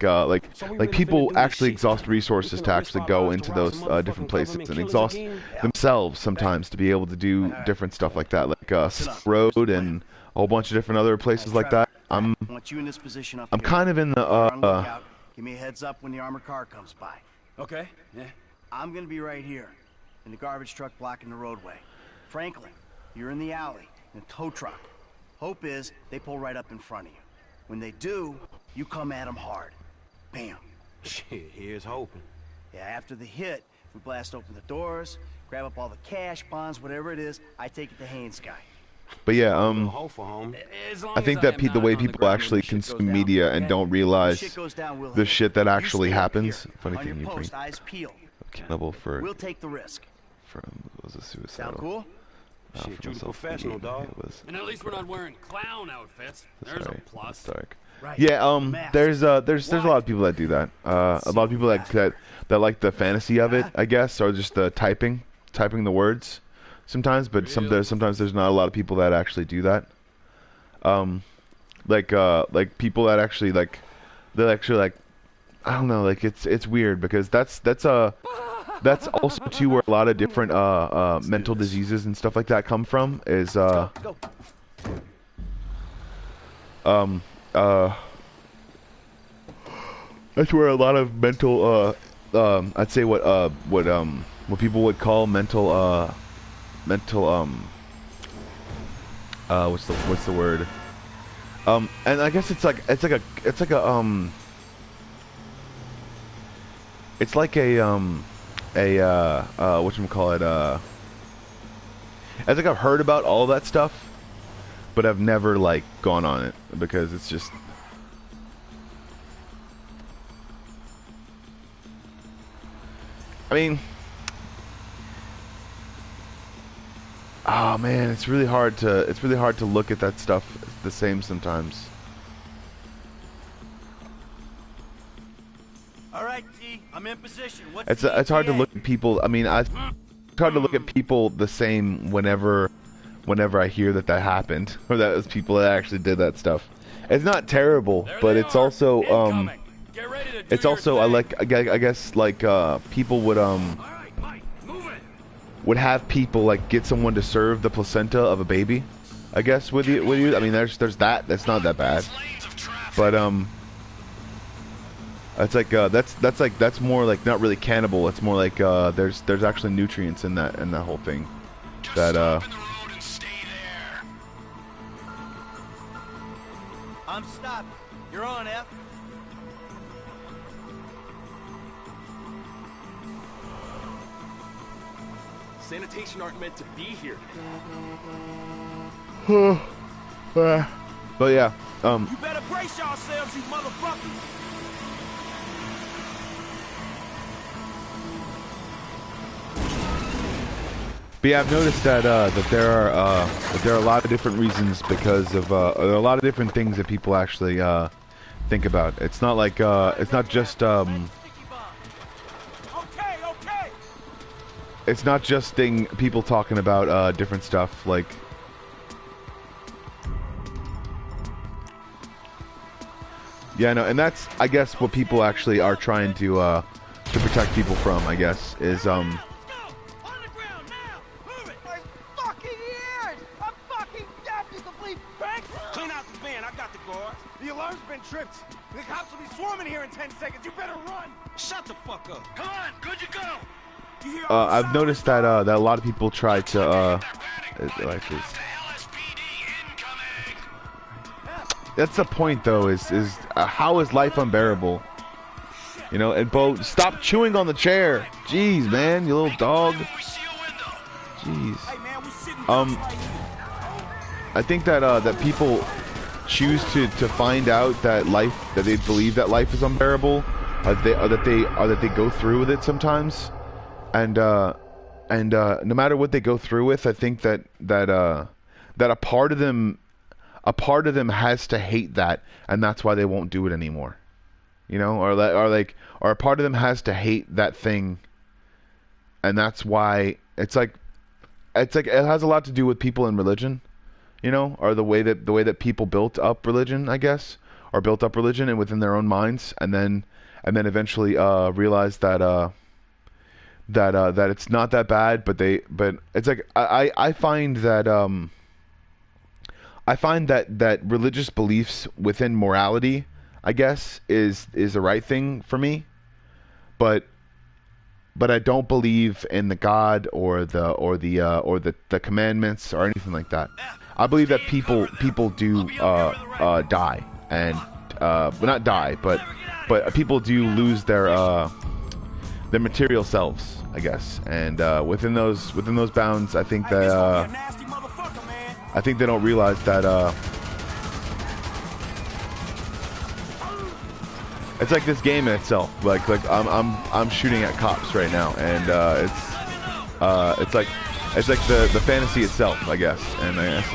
people actually exhaust resources to actually go into those different places and exhaust themselves sometimes to be able to do different stuff like that, like Silk Road and a whole bunch of different other places like that. I'm kind of in the Give me a heads up when the armored car comes by. Okay. Yeah. I'm gonna be right here in the garbage truck blocking the roadway. Franklin, you're in the alley in a tow truck. Hope is they pull right up in front of you. When they do, you come at them hard. Bam. Shit, here's hoping. Yeah, after the hit, we blast open the doors, grab up all the cash, bonds, whatever it is. I take it to Haynes' guy. But yeah, I think that the way people actually consume media and don't realize the shit that actually happens. Funny thing, you bring cannibal for We'll take the risk. was a suicidal. Sound cool? Shit, you professional, dog. And at least we're not wearing clown outfits. There's a plus. Dark. Right. Yeah, there's a lot of people that do that. A lot of people that like the fantasy of it, I guess, or just the typing the words sometimes. But sometimes there's not a lot of people that actually do that. Like people that actually they're actually like, I don't know, like it's weird because that's also too where a lot of different mental diseases and stuff like that come from, is that's where a lot of mental I'd say what people would call mental what's the word, and I guess it's like a whatchamacallit, I think I've heard about all of that stuff, but I've never like gone on it because it's just, I mean, oh man, it's really hard to look at that stuff the same sometimes. All right, T, I'm in position. It's hard to look at people. I mean, it's hard to look at people the same whenever I hear that happened, or that was people that actually did that stuff. It's not terrible, but it's also I guess like people would have people like get someone to serve the placenta of a baby, I guess, with you. I mean, there's that. That's not that bad, but it's like that's more like not really cannibal. It's more like there's actually nutrients in that whole thing. That I'm stopped. You're on, F. Sanitation aren't meant to be here. But yeah, You better brace yourselves, you motherfuckers. But yeah, I've noticed that there are a lot of different reasons because of there are a lot of different things that people actually think about. It's not like it's not just it's not just people talking about different stuff like. Yeah, no, and that's I guess what people actually are trying to protect people from. I guess is Clean out the van, I got the guard. The alarm's been tripped. The cops will be swarming here in 10 seconds. You better run. Shut the fuck up. Come on, good to go. You hear I've noticed that that a lot of people try to like this. That's the point, though. Is how is life unbearable? You know, and Bo, stop chewing on the chair. Jeez, man, you little dog. Jeez. I think that that people choose to find out that they believe that life is unbearable, that they go through with it sometimes, and no matter what they go through with, I think that a part of them has to hate that, and that's why they won't do it anymore. You know, or a part of them has to hate that thing, and that's why it's like it has a lot to do with people in religion. You know, or the way that people built up religion, I guess, or built up religion and within their own minds, and then eventually realized that that it's not that bad, but it's like I find that that religious beliefs within morality, I guess, is the right thing for me, but I don't believe in the God or the commandments or anything like that. I believe that people do die, and well, not die, but people do lose their material selves, I guess. And within those bounds, I think that I think they don't realize that it's like this game in itself. Like I'm shooting at cops right now, and it's like the fantasy itself, I guess. And I guess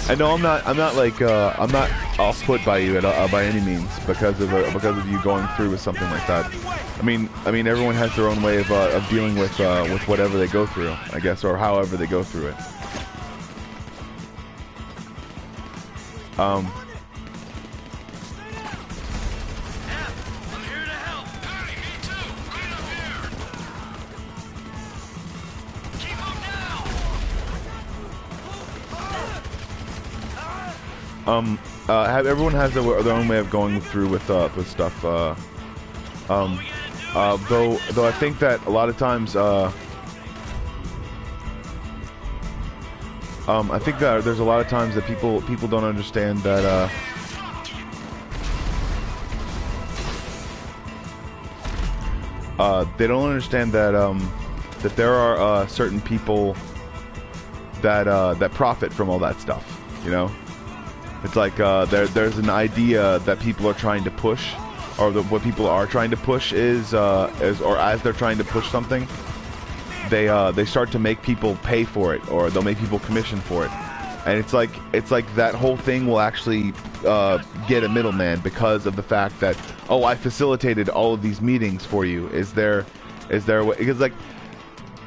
I know I'm not off put by you by any means because of you going through with something like that. I mean everyone has their own way of dealing with whatever they go through, I guess, or however they go through it. Everyone has their own way of going through with stuff. Though I think that a lot of times, I think that there's a lot of times that people don't understand that. They don't understand that that there are certain people that profit from all that stuff. You know. It's like there's an idea that people are trying to push, or what people are trying to push is as they're trying to push something, they start to make people pay for it, or they'll make people commission for it, and it's like that whole thing will actually get a middleman because of the fact that, oh, I facilitated all of these meetings for you. Is there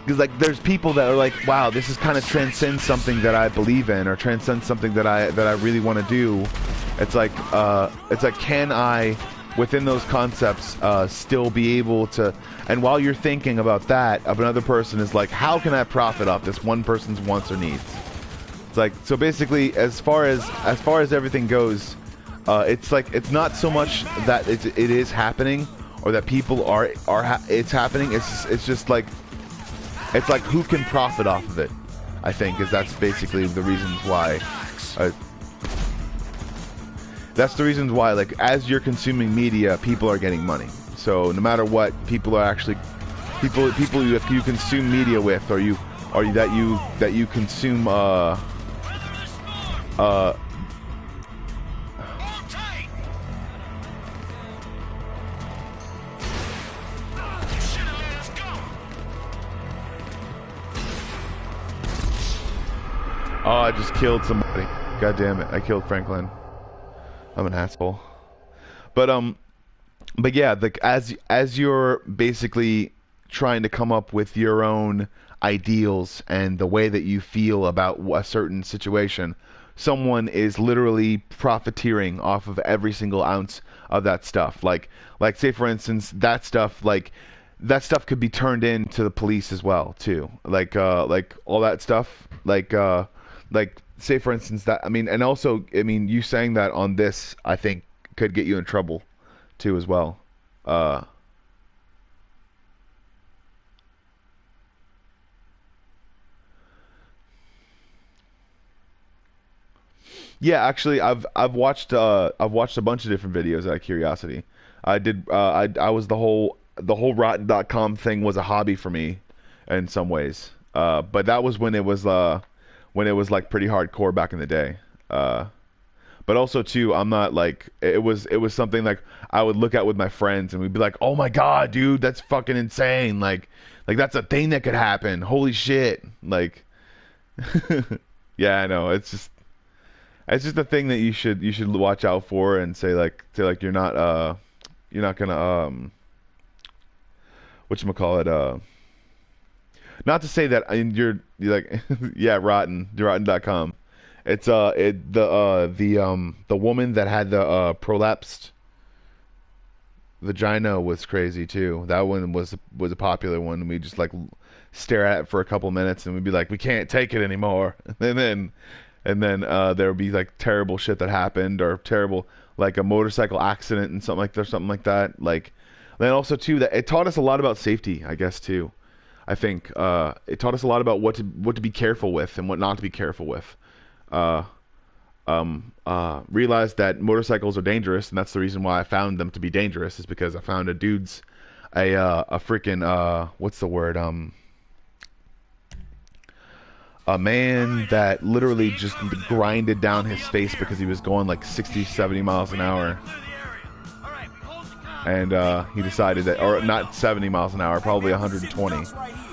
because there's people that are like, wow, this is kind of transcends something that I believe in, or transcends something that I really want to do. It's like can I, within those concepts, still be able to? And while you're thinking about that, another person is like, how can I profit off this one person's wants or needs? It's like, so basically, as far as everything goes, it's like it's not so much that it is happening, or that people are it's happening. It's just like. It's like who can profit off of it, I think, is that's basically the reasons why. That's the reasons why, like, as you're consuming media, people are getting money. So no matter what, people are actually people you consume media with, or that you consume Oh, I just killed somebody. God damn it! I killed Franklin. I'm an asshole. But yeah, as you're basically trying to come up with your own ideals and the way that you feel about a certain situation, someone is literally profiteering off of every single ounce of that stuff. Like say for instance, that stuff could be turned in to the police as well too. Like all that stuff. Like say for instance that, I mean, and also, I mean, you saying that on this, I think, could get you in trouble too as well. Yeah, actually, I've watched a bunch of different videos out of curiosity. I did. I was the whole rotten.com thing was a hobby for me, in some ways. But that was when it was like pretty hardcore back in the day. But also too, I'm not like, it was something like I would look at with my friends and we'd be like, oh my god, dude, that's fucking insane. Like that's a thing that could happen. Holy shit. Like, yeah, I know. It's just a thing that you should watch out for, and say like you're not gonna whatchamacallit, not to say that you're like yeah, rotten.com. It's the woman that had the prolapsed vagina was crazy too. That one was a popular one, and we just like stare at it for a couple minutes and we'd be like, we can't take it anymore. And then there would be like terrible shit that happened, or terrible, like a motorcycle accident and something like that. Like, then also too, that it taught us a lot about safety, I guess too. I think it taught us a lot about what to be careful with and what not to be careful with. Realized that motorcycles are dangerous, and that's the reason why I found them to be dangerous, is because I found a freaking what's the word, a man that literally just grinded down his face because he was going like 60-70 miles an hour. And he decided that, or not 70 miles an hour, probably 120,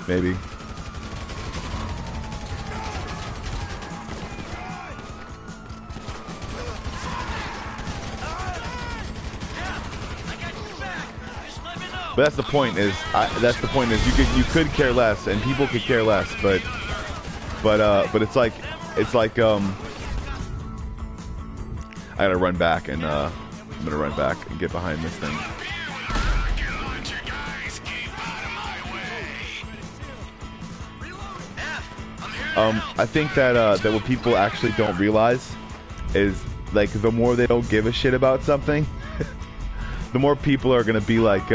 maybe. But that's the point. You could care less, and people could care less, but it's like I gotta run back, and I'm gonna run back and get behind this thing. I think that what people actually don't realize is, like, the more they don't give a shit about something, the more people are gonna be like,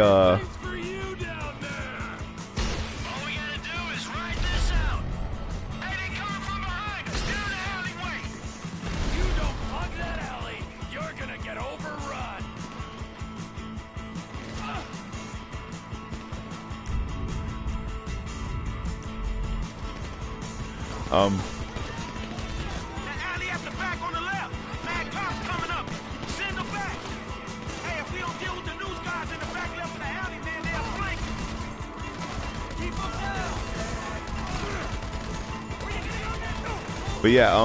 But yeah,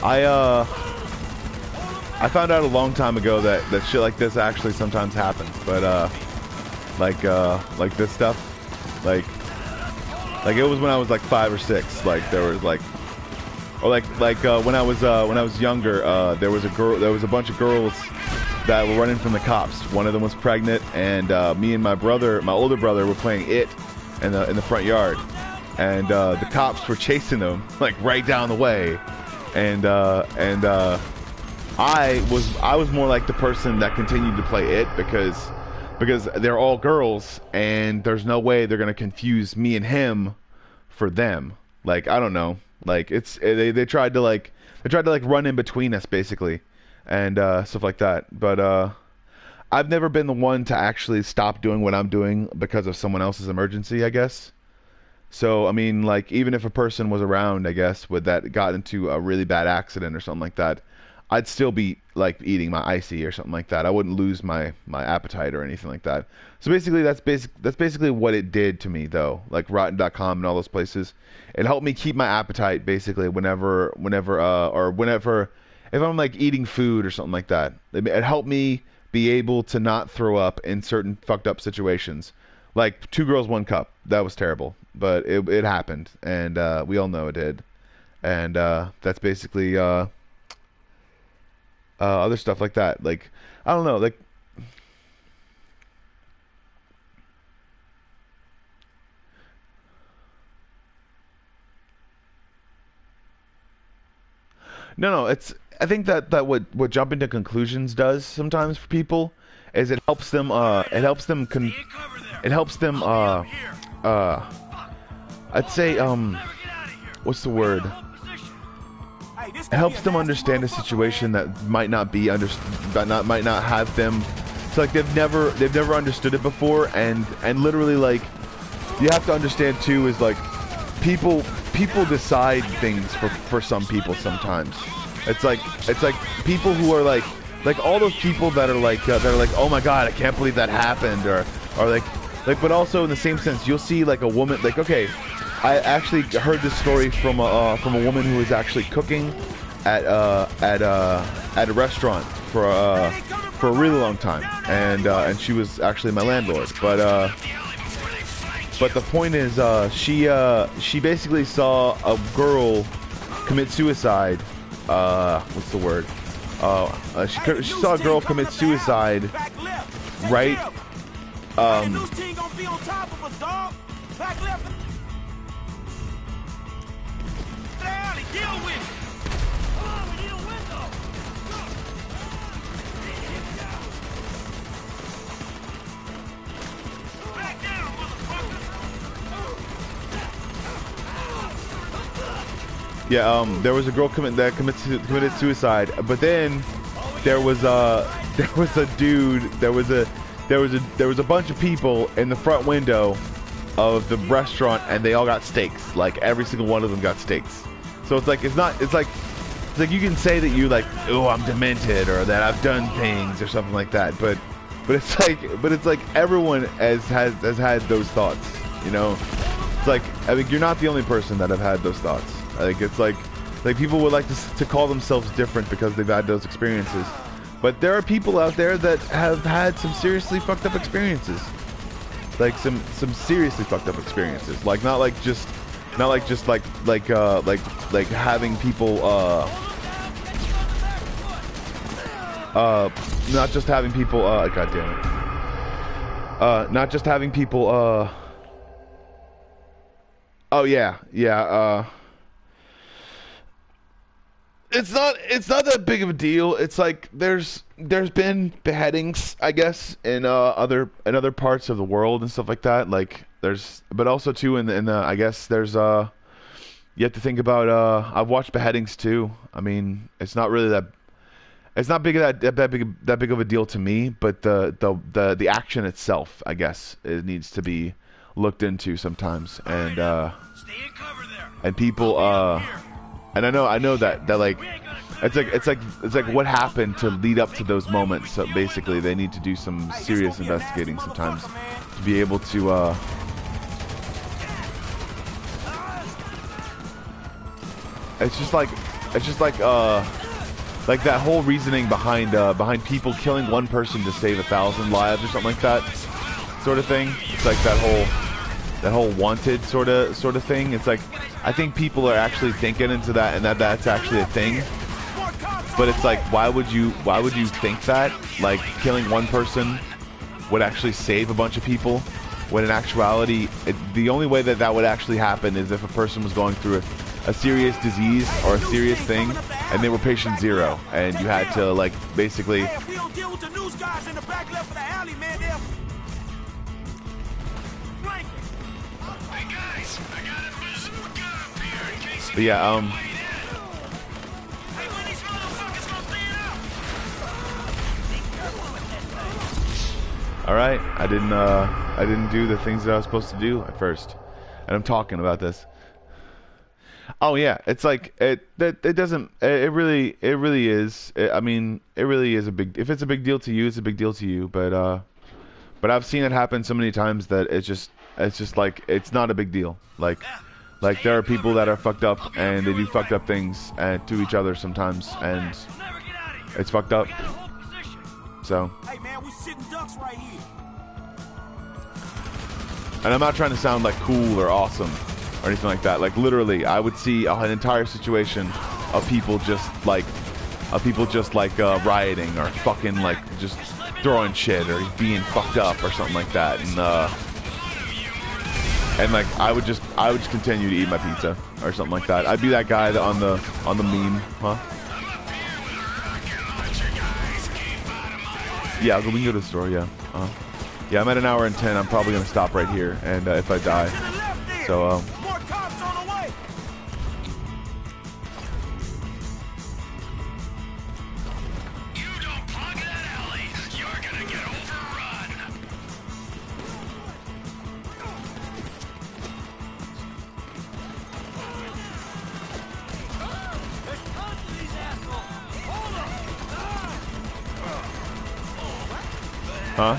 I found out a long time ago that shit like this actually sometimes happens. But like this stuff, like it was when I was like 5 or 6. Like there was like, or like when I was younger, there was a bunch of girls that were running from the cops. One of them was pregnant, and me and my older brother, were playing it in the front yard. And the cops were chasing them like right down the way, and I was more like the person that continued to play it, because they're all girls, and there's no way they're gonna confuse me and him for them. Like, I don't know, like they tried to run in between us basically, and stuff like that. But I've never been the one to actually stop doing what I'm doing because of someone else's emergency, I guess. So, I mean, like, even if a person was around, I guess, that got into a really bad accident or something like that, I'd still be, like, eating my icy or something like that. I wouldn't lose my appetite or anything like that. So basically, that's basically what it did to me, though. Like, Rotten.com and all those places. It helped me keep my appetite, basically, whenever, if I'm, like, eating food or something like that. It helped me be able to not throw up in certain fucked up situations. Like, 2 girls, 1 cup. That was terrible. But it happened. And we all know it did. And that's basically other stuff like that. Like, I don't know. Like, no, it's... I think that what jumping to conclusions does sometimes for people is it helps them I'd say what's the word? It helps them understand a situation that might not have them. So like they've never understood it before, and literally, like, you have to understand too is like people decide things for some people sometimes. It's like people who are like all those people that are like oh my god, I can't believe that happened, or like but also in the same sense you'll see like a woman, like, okay, I actually heard this story from a woman who was actually cooking at a restaurant for a really long time, and she was actually my landlord, but the point is she basically saw a girl commit suicide. What's the word? She saw a girl commit suicide, right? Yeah, there was a girl that committed suicide, but then there was a dude, there was a bunch of people in the front window of the restaurant, and they all got steaks. Like every single one of them got steaks. So it's like you can say that you like, oh, I'm demented, or that I've done things or something like that, but it's like everyone has had those thoughts, you know. It's like, I think you're not the only person that have had those thoughts. I think it's like people would like to call themselves different because they've had those experiences, but there are people out there that have had some seriously fucked up experiences, like some seriously fucked up experiences, like not just having people not just having people god damn it, not just having people oh yeah It's not that big of a deal. It's like there's been beheadings, I guess, in other parts of the world and stuff like that. Like but also too in the I guess there's you have to think about I've watched beheadings too. I mean, it's not really that big of a deal to me, but the action itself, I guess, it needs to be looked into sometimes, and people and I know that like it's like what happened to lead up to those moments. So basically, they need to do some serious investigating sometimes to be able to. It's just like that whole reasoning behind people killing one person to save 1,000 lives or something like that, sort of thing. It's like that whole wanted sort of thing. It's like, I think people are actually thinking into that, and that's actually a thing. But it's like, why would you think that? Like, killing one person would actually save a bunch of people, when in actuality, the only way that would actually happen is if a person was going through a serious disease or a serious thing, and they were patient 0, and you had to, like, basically. But yeah, All right, I didn't do the things that I was supposed to do at first, and I'm talking about this. Oh yeah, it's like it really is. I mean, it really is a big. If it's a big deal to you, it's a big deal to you. But I've seen it happen so many times that it's just like it's not a big deal. Like there are people that are fucked up and they do fucked up things to each other sometimes, and it's fucked up. So. Hey man, we sitting ducks right here. And I'm not trying to sound like cool or awesome or anything like that. Like literally, I would see an entire situation of people just like rioting or fucking like just throwing shit or being fucked up or something like that, and like I would just continue to eat my pizza or something like that. I'd be that guy that on the meme, huh? Yeah, we can go to the store. Yeah, yeah. I'm at an hour and 10. I'm probably gonna stop right here, and if I die, so More cops on the way. You don't plug that alley, you're gonna get overrun. There's tons of these assholes. Hold huh?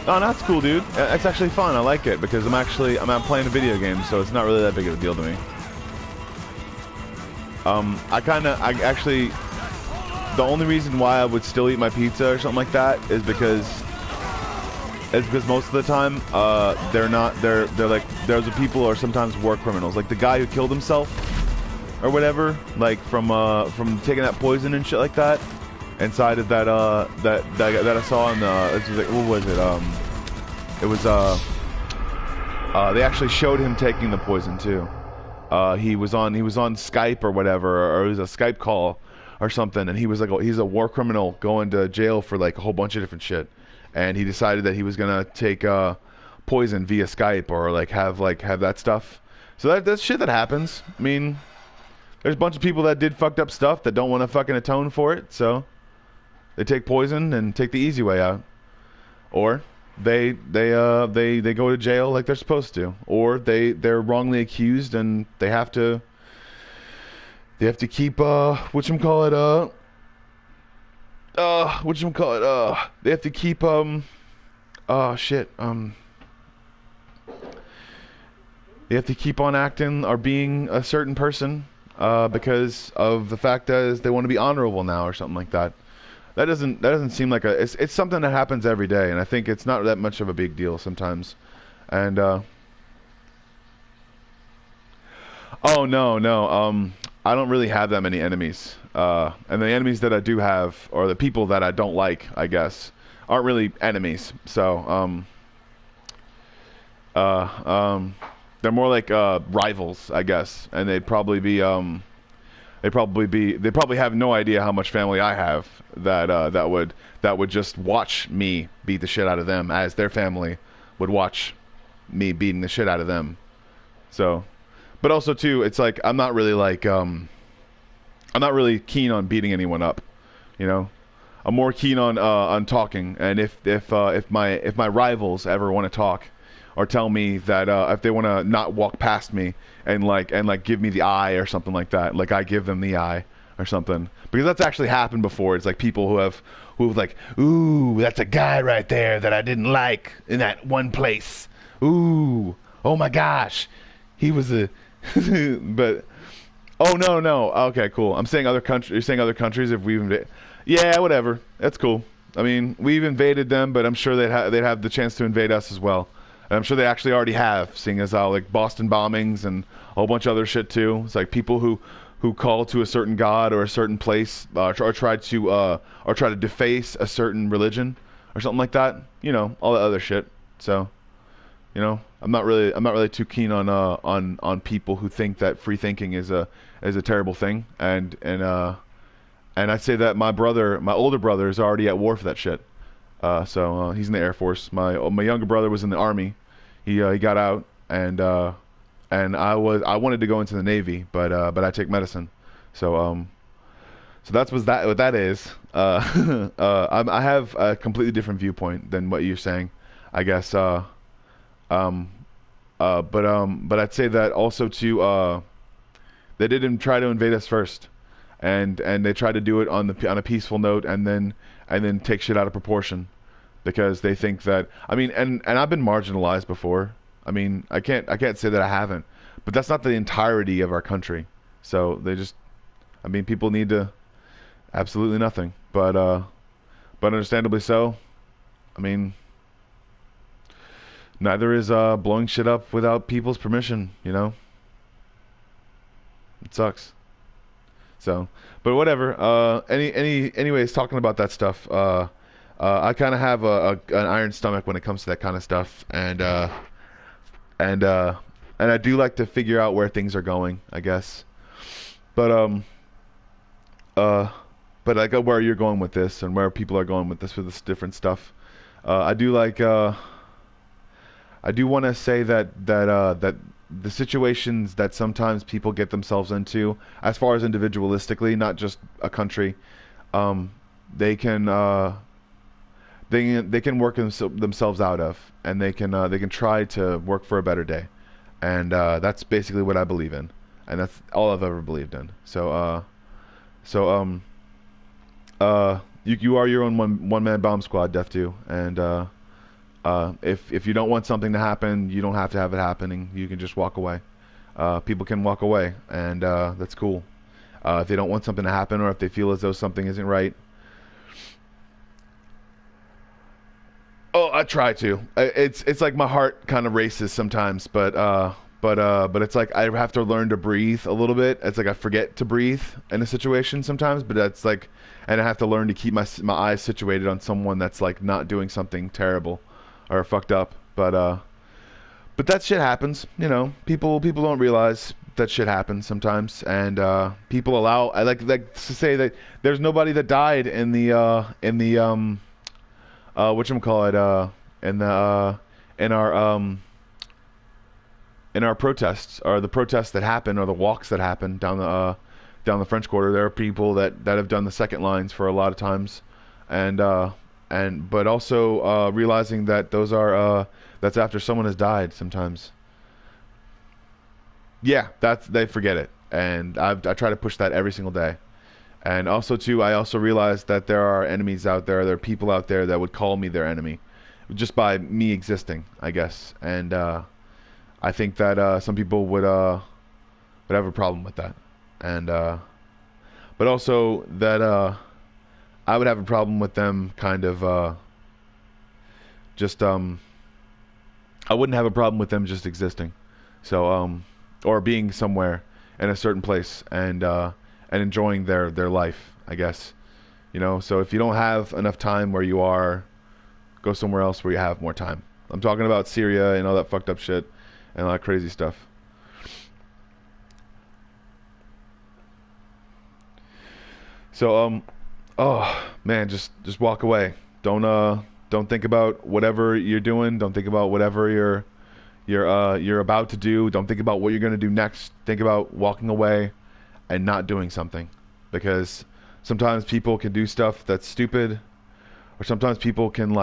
Oh, that's cool, dude. It's actually fun. I like it because I'm playing a video game, so it's not really that big of a deal to me. I actually, the only reason why I would still eat my pizza or something like that is because most of the time, they're like, there's people who are sometimes war criminals. Like the guy who killed himself or whatever, like from taking that poison and shit like that. Inside of that that I saw in the, what was it? It was they actually showed him taking the poison too. He was on Skype or whatever, or it was a Skype call or something, and he was like, he's a war criminal going to jail for like a whole bunch of different shit, and he decided that he was gonna take poison via Skype or like have that stuff. So that's shit that happens. I mean, there's a bunch of people that did fucked up stuff that don't want to fucking atone for it, so they take poison and take the easy way out, or they go to jail like they're supposed to, or they're wrongly accused and they have to keep they have to keep they have to keep on acting or being a certain person because of the fact that they want to be honorable now or something like that. That doesn't seem like it's something that happens every day, and I think it's not that much of a big deal sometimes. And oh no, I don't really have that many enemies. And the enemies that I do have, or the people that I don't like, I guess, aren't really enemies. So they're more like rivals, I guess, and they'd probably have no idea how much family I have that would just watch me beat the shit out of them as their family would watch me beating the shit out of them. So, but also too, it's like I'm not really keen on beating anyone up, you know. I'm more keen on talking, and if my rivals ever want to talk or tell me that if they want to not walk past me and give me the eye or something like that, like I give them the eye or something, because that's actually happened before. It's like people who have like, ooh, that's a guy right there that I didn't like in that one place. Ooh, oh my gosh, he was a but oh no, okay, cool. I'm saying other countries. You're saying other countries if we've invaded. Yeah, whatever, that's cool. I mean, we've invaded them, but I'm sure they'd have the chance to invade us as well. And I'm sure they actually already have, seeing as how like Boston bombings and a whole bunch of other shit too. It's like people who call to a certain god or a certain place, or try to deface a certain religion or something like that. You know, all that other shit. So, you know, I'm not really too keen on people who think that free thinking is a terrible thing. And I'd say that my older brother is already at war for that shit. So he's in the Air Force. My younger brother was in the Army. He got out, and I wanted to go into the Navy, but I take medicine. So So that's what that is. I have a completely different viewpoint than what you're saying, I guess. But I'd say that also too. They didn't try to invade us first, and they tried to do it on a peaceful note, and then take shit out of proportion, because they think that, I mean, and I've been marginalized before. I mean, I can't say that I haven't, but that's not the entirety of our country. So they just, I mean, people need to absolutely nothing, but understandably so. I mean, neither is blowing shit up without people's permission, you know? It sucks. So, but whatever. Anyways, talking about that stuff, I kind of have an iron stomach when it comes to that kind of stuff, and I do like to figure out where things are going, I guess. But like where you're going with this, and where people are going with this different stuff. I do like. I do want to say that the situations that sometimes people get themselves into, as far as individualistically, not just a country, they can work themselves out of, and they can try to work for a better day, and that's basically what I believe in, and that's all I've ever believed in. So you are your own one man bomb squad, Def 2, and if you don't want something to happen, you don't have to have it happening. You can just walk away. People can walk away, and that's cool. If they don't want something to happen, or if they feel as though something isn't right, I try to. It's like my heart kind of races sometimes, but it's like I have to learn to breathe a little bit. It's like I forget to breathe in a situation sometimes, but that's like, and I have to learn to keep my eyes situated on someone that's like not doing something terrible or fucked up. But that shit happens, you know. People don't realize that shit happens sometimes, and people allow. I like to say that there's nobody that died in the whatchamacallit, in our protests, or the protests that happen, or the walks that happen down the French Quarter. There are people that have done the second lines for a lot of times, but also realizing that those are that's after someone has died sometimes. Yeah, they forget it, and I try to push that every single day. And also too, I also realize that there are enemies out there. There are people out there that would call me their enemy, just by me existing, I guess. And I think that some people would have a problem with that, and but also that I would have a problem with them kind of just I wouldn't have a problem with them just existing, so or being somewhere in a certain place, and enjoying their life, I guess, you know. So if you don't have enough time where you are, go somewhere else where you have more time. I'm talking about Syria and all that fucked up shit and all that crazy stuff. So oh man, just walk away. Don't think about whatever you're doing. Don't think about whatever you're about to do. Don't think about what you're gonna do next. Think about walking away and not doing something, because sometimes people can do stuff that's stupid, or sometimes people can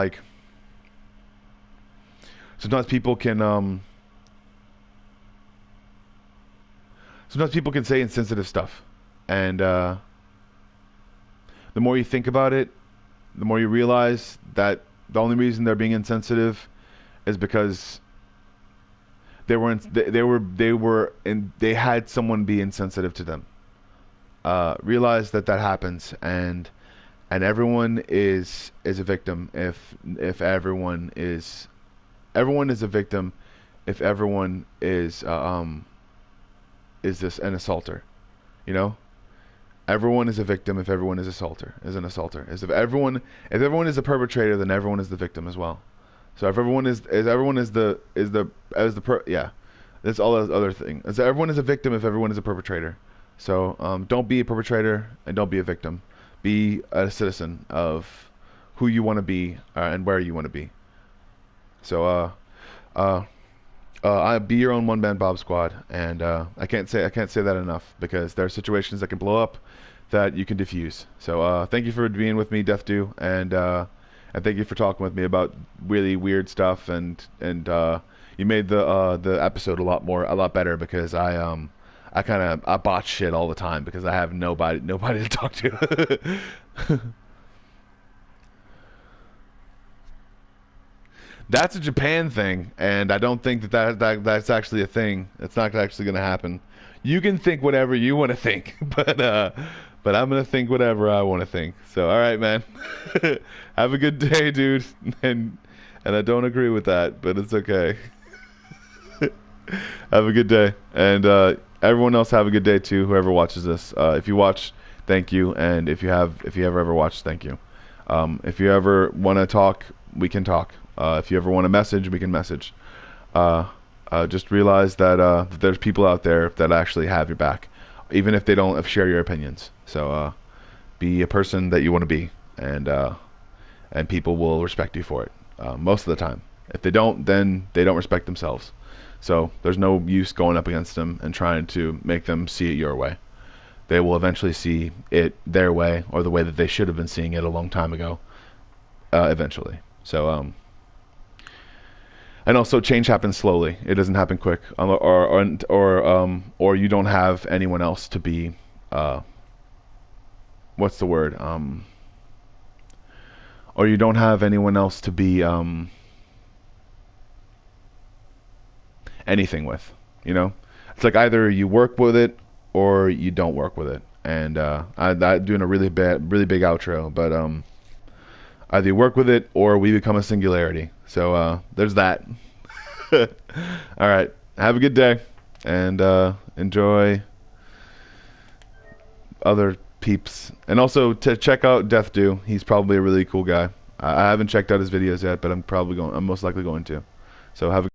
sometimes people can say insensitive stuff, and the more you think about it, the more you realize that the only reason they're being insensitive is because they had someone be insensitive to them. Realize that happens, and everyone is a victim if everyone is a victim if everyone is this an assaulter, you know. Everyone is a victim if everyone is an assaulter. If everyone is a perpetrator, then everyone is the victim as well. So if everyone is that's all the other thing. So everyone is a victim if everyone is a perpetrator. So don't be a perpetrator and don't be a victim. Be a citizen of who you want to be and where you want to be. So I be your own one-man Bob Squad, and I can't say that enough, because there are situations that can blow up that you can diffuse. So thank you for being with me, Death Do, and thank you for talking with me about really weird stuff, and you made the episode a lot better, because I botch shit all the time because I have nobody to talk to. That's a Japan thing, and I don't think that's actually a thing. It's not actually going to happen. You can think whatever you want to think, but I'm going to think whatever I want to think. So, all right, man. Have a good day, dude. And I don't agree with that, but it's okay. Have a good day, and everyone else have a good day too. Whoever watches this, if you watch, thank you, and if you ever watched, thank you. If you ever want to talk, we can talk. If you ever want to message, we can message. Just realize that there's people out there that actually have your back, even if they don't share your opinions. So be a person that you want to be, and people will respect you for it most of the time. If they don't, then they don't respect themselves. So there's no use going up against them and trying to make them see it your way. They will eventually see it their way, or the way that they should have been seeing it a long time ago. Eventually. So and also, change happens slowly. It doesn't happen quick, or you don't have anyone else to be. What's the word? Or you don't have anyone else to be anything with. You know, it's like either you work with it or you don't work with it. And I'm doing a really big outro, but either you work with it or we become a singularity. So there's that. All right. Have a good day, and enjoy other peeps. And also to check out Death Do. He's probably a really cool guy. I haven't checked out his videos yet, but I'm most likely going to. So have a